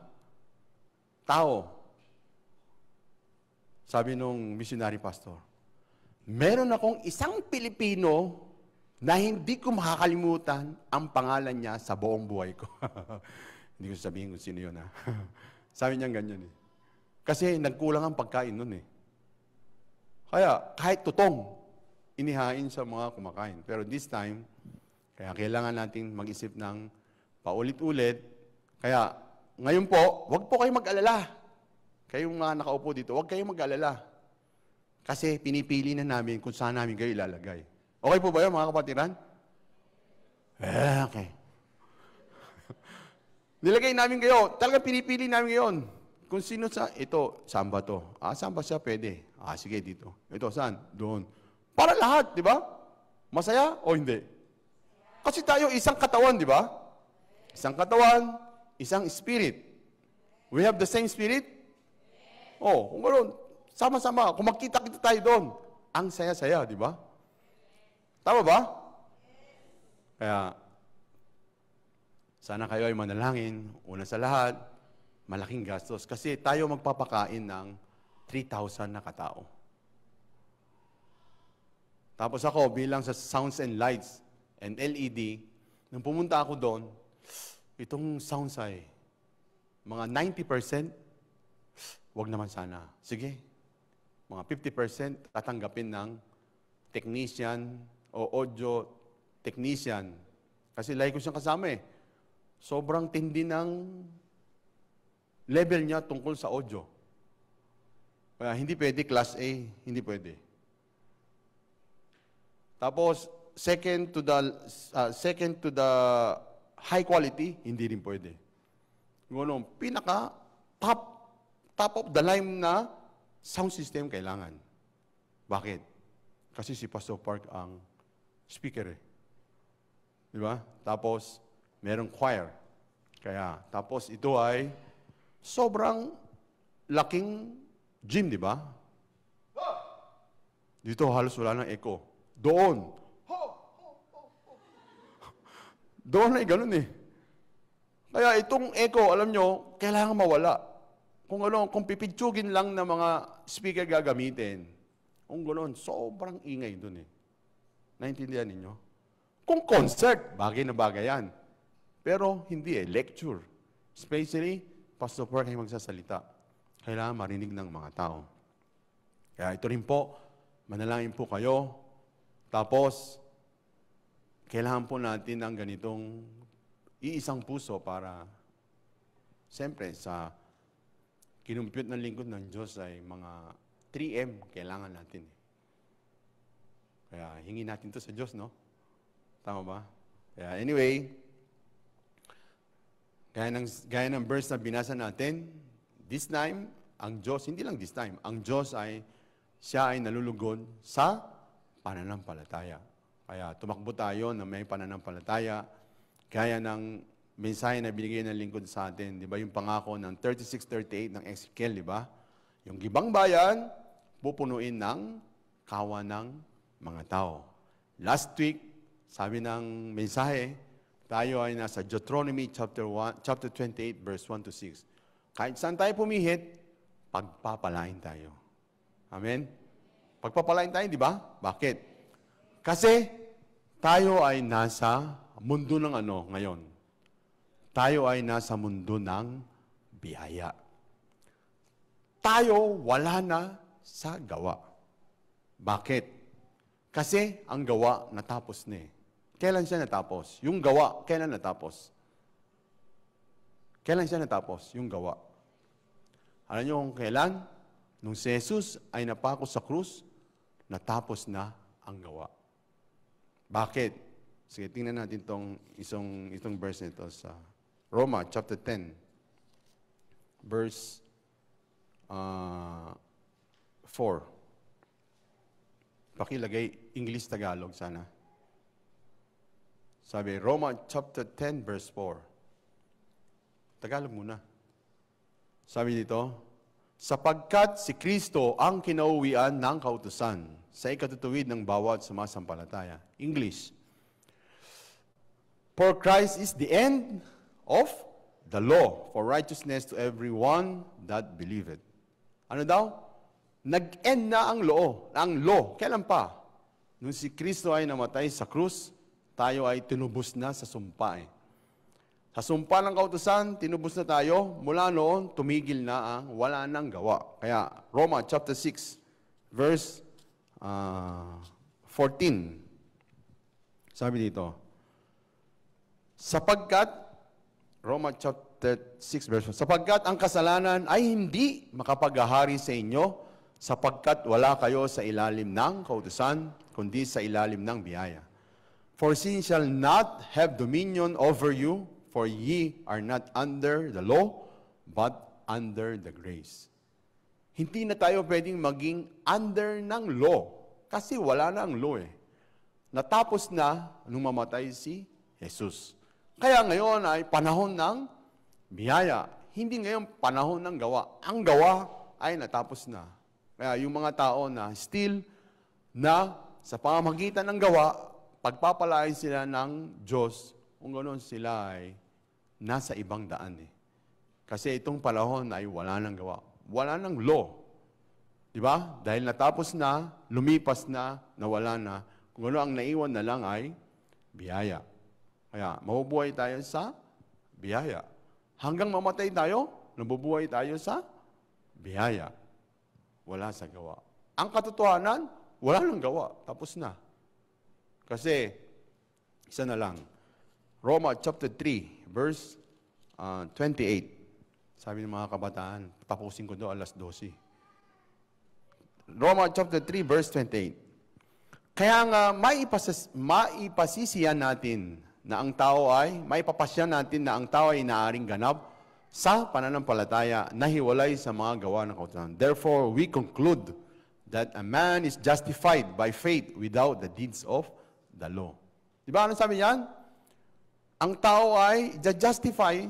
Speaker 1: tao. Sabi nung missionary pastor, meron akong isang Pilipino na hindi ko makakalimutan ang pangalan niya sa buong buhay ko. Hindi ko sabihin kung sino yun, ha? Sabi niya ganyan, eh. Kasi nagkulang ang pagkain nun, eh. Kaya, kahit tutong, inihain sa mga kumakain. Pero this time, kaya kailangan natin mag-isip ng paulit-ulit. Kaya, ngayon po, huwag po kayong mag-alala. Kayong mga nakaupo dito, huwag kayong mag-alala. Kasi pinipili na namin kung saan namin kayo ilalagay. Okay po ba yun, mga kapatiran? Okay. Nilagay namin kayo. Talagang pinipili namin ngayon. Kung sino ito, saan ba to? Saan ba siya pwede? Sige, dito. Ito, saan? Doon. Para lahat, di ba? Masaya o hindi? Kasi tayo isang katawan, di ba? Isang katawan, isang spirit. We have the same spirit? Kung gano'n, sama-sama. Kung magkita-kita tayo doon, ang saya-saya, di ba? Tama ba? Kaya, sana kayo ay manalangin. Una sa lahat, malaking gastos. Kasi tayo magpapakain ng 3,000 na katao. Tapos ako, bilang sa sounds and lights and LED, nung pumunta ako doon, itong sounds ay mga 90%, wag naman sana. Sige, mga 50% tatanggapin ng technician o audio technician. Kasi lagi ko siyang kasama eh. Sobrang tindi ng level niya tungkol sa audio. Kaya hindi pwede class A, hindi pwede. Tapos, second to the high quality, hindi rin pwede. Yung pinaka top of the line na sound system kailangan. Bakit? Kasi si Pastor Park ang speaker eh. Di ba? Tapos, merong choir. Tapos ito ay sobrang laking gym, di ba? Dito halos wala ng echo. Doon ay ganun eh. Kaya itong echo, alam nyo, kailangan mawala. Kung pipitsugin lang na mga speaker gagamitin, kung gano'n, sobrang ingay doon eh. Naintindihan ninyo? Kung concert, bagay na bagay yan. Pero hindi eh, lecture. Especially, Pastor Park ay magsasalita. Kailangan marinig ng mga tao. Kaya ito rin po, manalangin po kayo. Tapos, kailangan po natin ng ganitong iisang puso para, siyempre, sa kinumpute ng lingkod ng Diyos ay mga 3M kailangan natin. Kaya hingi natin to sa Diyos, no? Tama ba? Kaya anyway, gaya ng verse na binasa natin, this time, ang Diyos, hindi lang this time, ang Diyos siya ay nalulugod sa pananampalataya. Kaya tumakbo tayo na may pananampalataya, gaya ng mensahe na binigay ng lingkod sa atin, di ba? Yung pangako ng 36:38 ng Ezekiel, di ba? Yung gibang bayan, pupunuin ng kawan ng mga tao. Last week, sabi ng mensahe, tayo ay nasa Deuteronomy chapter 28, verse 1 to 6. Kahit saan tayo pumihit, pagpapalain tayo. Amen? Pagpapalain tayo, di ba? Bakit? Kasi tayo ay nasa mundo ng ano ngayon? Tayo ay nasa mundo ng biyaya. Tayo wala na sa gawa. Bakit? Kasi ang gawa natapos na eh. Kailan siya natapos? Yung gawa, kailan natapos? Kailan siya natapos? Yung gawa. Alam niyo kung kailan? Nung si Jesus ay napako sa krus, natapos na ang gawa. Bakit? Sige, tingnan natin itong verse nito sa Roma chapter 10, verse 4. Pakilagay English Tagalog sana. Sabi, Roma chapter 10, verse 4. Tagalog muna. Sabi dito, sapagkat si Kristo ang kinauwian ng kautusan sa ikatutuwid ng bawat sumasampalataya. English. For Christ is the end of the law for righteousness to everyone that believeth. Ano daw? Nag-end na ang law. Ang law. Kailan pa? Nung si Kristo ay namatay sa krus, tayo ay tinubos na sa sumpa eh. Sa sumpa ng kautusan, tinubos na tayo. Mula noon, tumigil na ang wala nang gawa. Kaya, Roma chapter 6, verse 14. Sabi dito, sapagkat, Roma chapter 6, verse 1, sapagkat ang kasalanan ay hindi makapaghahari sa inyo, sapagkat wala kayo sa ilalim ng kautusan, kundi sa ilalim ng biyaya. For sin shall not have dominion over you, for ye are not under the law, but under the grace. Hindi na tayo pwedeng maging under ng law, kasi wala na ang law eh. Natapos na nung mamatay si Jesus. Kaya ngayon ay panahon ng biyaya. Hindi ngayon panahon ng gawa. Ang gawa ay natapos na. Kaya yung mga tao na still na sa pamamagitan ng gawa, pagpapalain sila ng Diyos, kung ganoon sila ay nasa ibang daan eh. Kasi itong panahon ay wala nang gawa. Wala nang law. Di ba? Dahil natapos na, lumipas na, nawala na, kung ano ang naiwan na lang ay biyaya. Kaya, mabubuhay tayo sa biyaya. Hanggang mamatay tayo, nabubuhay tayo sa biyaya. Wala sa gawa. Ang katotohanan, wala nang gawa. Tapos na. Kasi, isa na lang. Roma chapter 3, verse 28. Sabi ng mga kabataan, tapusin ko doon alas 12. Roma chapter 3, verse 28. Kaya nga, maipasisiyan natin na ang tao ay, maipapasya natin na ang tao ay naaring ganap sa pananampalataya na hiwalay sa mga gawa ng kautusan. Therefore, we conclude that a man is justified by faith without the deeds of the law. Di ba? Ano sabi niyan? Ang tao ay justify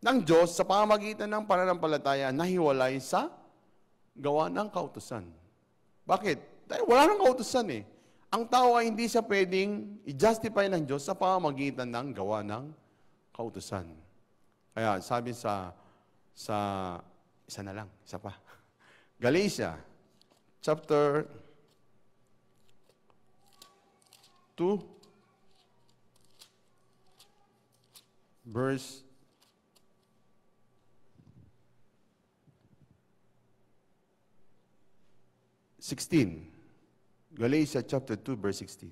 Speaker 1: ng Diyos sa pamamagitan ng pananampalataya na hiwalay sa gawa ng kautusan. Bakit? Dahil wala nang kautusan eh. Ang tao ay hindi siya pwedeng i-justify ng Diyos sa pamamagitan ng gawa ng kautusan. Kaya sabi sa isa na lang, isa pa. Galatia, chapter 2, verse 16. Galatia chapter 2, verse 16.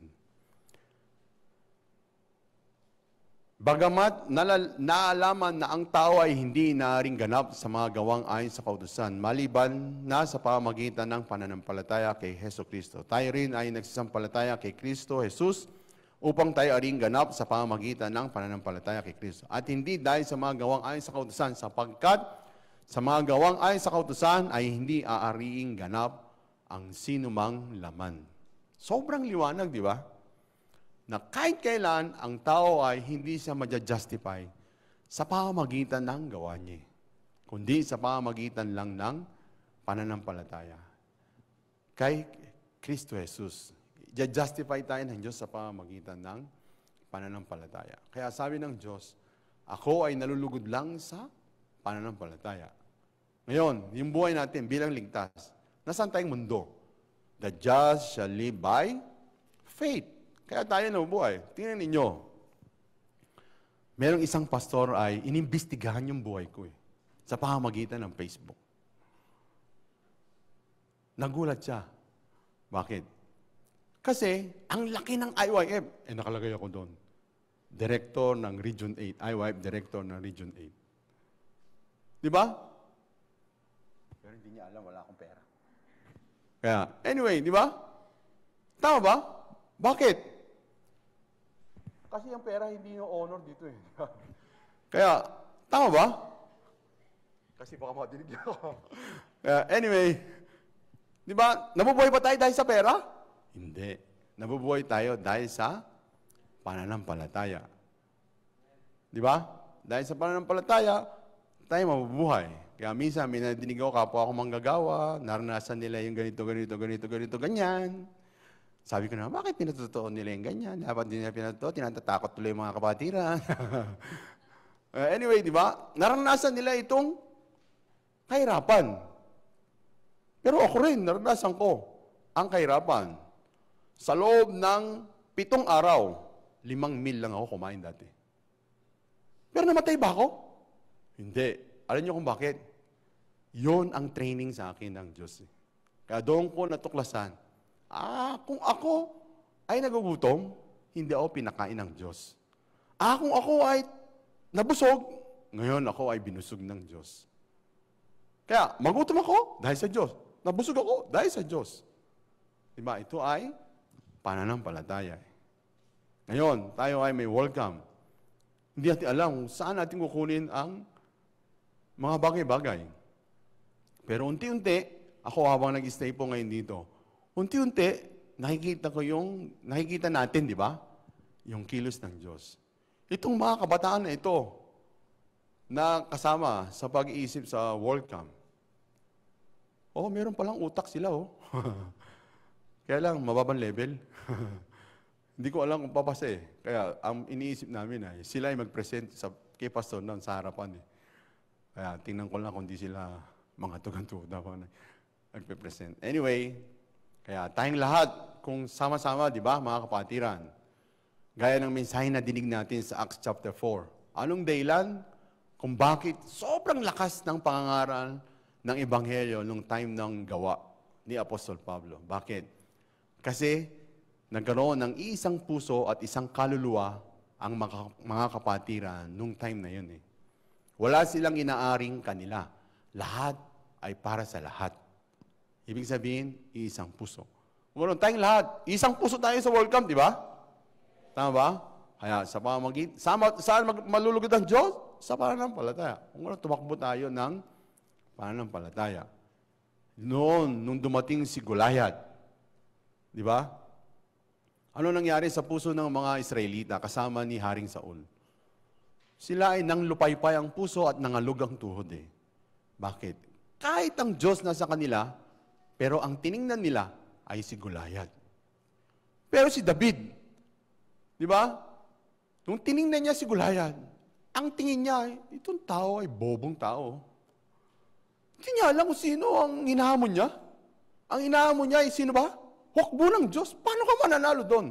Speaker 1: Bagamat naalaman na ang tao ay hindi naaring ganap sa mga gawang ayon sa kautusan, maliban na sa pamamagitan ng pananampalataya kay Hesus Kristo. Tayo rin ay nagsisampalataya kay Kristo Jesus upang tayo aring ganap sa pamamagitan ng pananampalataya kay Kristo. At hindi dahil sa mga gawang ayon sa kautusan, sapagkat sa mga gawang ayon sa kautusan ay hindi aariing ganap ang sinumang laman. Sobrang liwanag, di ba? Na kahit kailan ang tao ay hindi siya ma-justify sa pamamagitan ng gawa niya, kundi sa pamamagitan lang ng pananampalataya. Kay Kristo Jesus. Justify tayo ng Diyos sa pamamagitan ng pananampalataya. Kaya sabi ng Diyos, ako ay nalulugod lang sa pananampalataya. Ngayon, yung buhay natin bilang ligtas, nasaan tayong mundo? The just shall live by faith. Kaya tayo nabubuhay. Tingnan ninyo, merong isang pastor ay inimbestigahan yung buhay ko sa pamamagitan ng Facebook. Nagulat siya. Bakit? Kasi, ang laki ng IYF, nakalagay ako doon. Director ng Region 8. IYF, Director ng Region 8. Di ba? Pero hindi niya alam, wala akong pera. Kaya, anyway, di ba? Tama ba? Bakit? Kasi ang pera hindi yung honor dito eh. Kaya, tama ba? Kasi baka madinig niya ako. Kaya, anyway, di ba? Nabubuhay ba tayo dahil sa pera? Hindi. Nabubuhay tayo dahil sa pananampalataya. Di ba? Dahil sa pananampalataya, tayo mabubuhay. Kaya minsan, may nadinig ako, kapwa ako manggagawa, naranasan nila yung ganito, ganyan. Sabi ko na, bakit pinatotoo nila yung ganyan? Dapat din nila pinatotoo, tinatatakot tuloy yung mga kapatiran. Anyway, di ba? Naranasan nila itong kahirapan. Pero ako rin, naranasan ko ang kahirapan. Sa loob ng 7 araw, 5 meal lang ako kumain dati. Pero namatay ba ako? Hindi. Alam niyo kung bakit? Yun ang training sa akin ng Diyos. Kaya doon ko natuklasan, kung ako ay nagugutom, hindi ako pinakain ng Diyos. Kung ako ay nabusog, ngayon ako ay binusog ng Diyos. Kaya magutom ako dahil sa Diyos. Nabusog ako dahil sa Diyos. Diba? Ito ay pananampalataya. Ngayon, tayo ay may welcome. Hindi natin alam kung saan natin kukunin ang mga bagay-bagay. Pero unti-unti, ako habang nag-stay po ngayon dito, unti-unti, nakikita natin, di ba? Yung kilos ng Diyos. Itong mga kabataan na ito, na kasama sa pag-iisip sa WorldCam, meron palang utak sila, Kaya lang, mababang level. Hindi ko alam kung papasa eh. Kaya ang iniisip namin ay sila ay mag-present kay pastor noon sa harapan eh. Kaya tingnan ko lang kung di sila mga tugan-tuga pa nagpe-present. Anyway, kaya tayong lahat, kung sama-sama, di ba, mga kapatiran, gaya ng mensahe na dinig natin sa Acts chapter 4. Anong dahilan? Kung bakit sobrang lakas ng pangangaral ng Ebanghelyo nung time ng gawa ni Apostol Pablo. Bakit? Kasi nagkaroon ng isang puso at isang kaluluwa ang mga kapatiran nung time na yun eh. Wala silang inaaring kanila. Lahat ay para sa lahat. Ibig sabihin, isang puso. Kung tayong lahat, isang puso tayo sa WorldCam, di ba? Tama ba? Kaya sa saan malulugod ang Diyos? Sa pananampalataya. Kung tumakbo tayo ng pananampalataya. Nung dumating si Goliath, di ba? Ano nangyari sa puso ng mga Israelita kasama ni Haring Saul? Sila ay nanglupaypay ang puso at nangalog ang tuhod eh. Bakit? Kahit ang Diyos nasa kanila, pero ang tiningnan nila ay si Goliath. Pero si David, di ba? Nung tiningnan niya si Goliath, ang tingin niya ay, itong tao ay bobong tao. Hindi niya alam kung sino ang hinahamon niya. Ang hinahamon niya ay sino ba? Hukbo ng Diyos. Paano ka mananalo doon?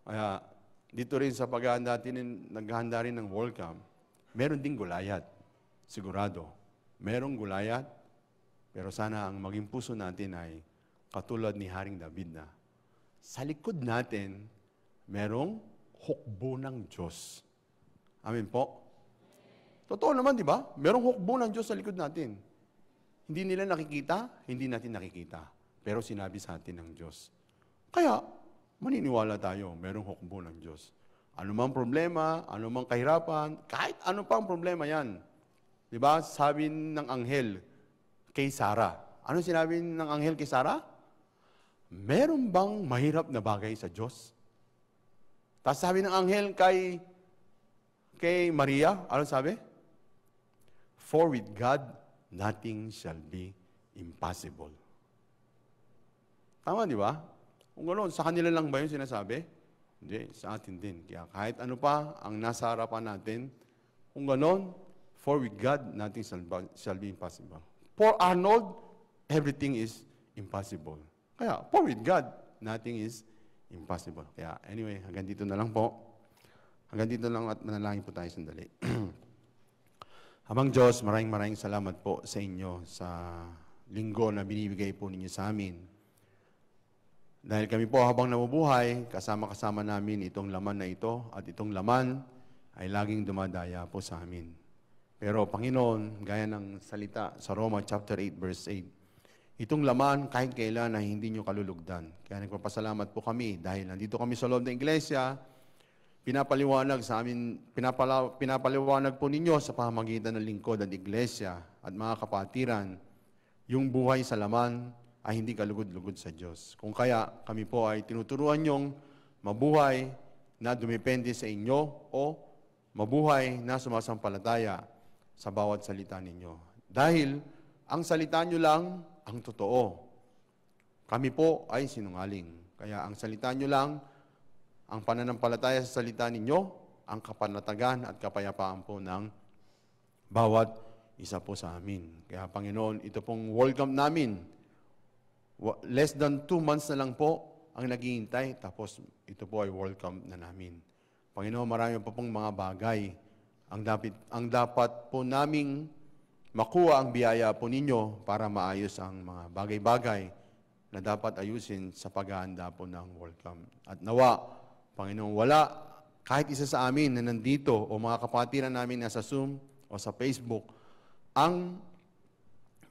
Speaker 1: Kaya, dito rin sa naghahanda rin ng WorldCam, meron ding Goliath. Sigurado. Merong Goliath, pero sana ang maging puso natin ay katulad ni Haring David na sa likod natin, merong hukbo ng Diyos. Amen po? Totoo naman, di ba? Merong hukbo ng Diyos sa likod natin. Hindi nila nakikita, hindi natin nakikita. Pero sinabi sa atin ng Diyos. Kaya, maniniwala tayo, merong hukbo ng Diyos. Ano mang problema, ano mang kahirapan, kahit ano pang problema yan. Di ba? Sabi ng anghel kay Sarah. Ano sinabi ng anghel kay Sarah? Meron bang mahirap na bagay sa Diyos? Tapos sabi ng anghel kay Maria, ano sabi? For with God, nothing shall be impossible. Tama, di ba? Kung gano'n, sa kanila lang ba yung sinasabi? Hindi, sa atin din. Kaya kahit ano pa ang nasa harapan natin, kung gano'n, for with God, nothing shall be impossible. For Arnold, everything is impossible. Kaya, for with God, nothing is impossible. Kaya, anyway, hanggang dito na lang po. Hanggang dito lang at manalangin po tayo sandali. Amang Diyos, maraming salamat po sa inyo sa linggo na binibigay po ninyo sa amin. Dahil kami po habang nabubuhay, kasama-kasama namin itong laman na ito at itong laman ay laging dumadaya po sa amin. Pero Panginoon, gaya ng salita sa Roma chapter 8 verse 8, itong laman kahit kailan ay hindi nyo kalulugdan. Kaya nagpapasalamat po kami dahil nandito kami sa loob ng iglesia, pinapaliwanag sa amin, pinapaliwanag po ninyo sa pamamagitan ng lingkod at iglesia at mga kapatiran, yung buhay sa laman ay hindi kalugod-lugod sa Diyos. Kung kaya kami po ay tinuturuan nyong mabuhay na dumepende sa inyo o mabuhay na sumasampalataya sa bawat salita ninyo. Dahil ang salita nyo lang ang totoo. Kami po ay sinungaling. Kaya ang salita nyo lang, ang pananampalataya sa salita ninyo, ang kapanatagan at kapayapaan po ng bawat isa po sa amin. Kaya Panginoon, ito pong welcome namin. Less than 2 months na lang po ang naghihintay, tapos ito po ay welcome na namin. Panginoon, marami pa pong mga bagay ang dapat po naming makuha ang biyaya po ninyo para maayos ang mga bagay-bagay na dapat ayusin sa paghahanda po ng welcome. At nawa, Panginoon, wala kahit isa sa amin na nandito o mga kapatiran namin na sa Zoom o sa Facebook ang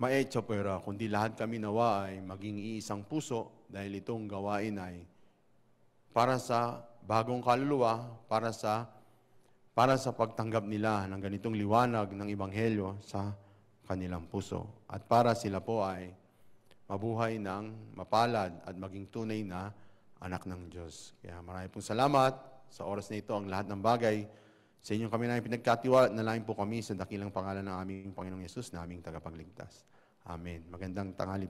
Speaker 1: maetsa pera, kundi lahat kami nawa ay maging iisang puso dahil itong gawain ay para sa bagong kaluluwa, para sa pagtanggap nila ng ganitong liwanag ng Ebanghelyo sa kanilang puso. At para sila po ay mabuhay ng mapalad at maging tunay na anak ng Diyos. Kaya marami pong salamat sa oras na ito ang lahat ng bagay. Sa inyong kami na pinagkatiwala, nalain po kami sa dakilang pangalan ng aming Panginoong Yesus na aming tagapagligtas. Amen. Magandang tanghali po.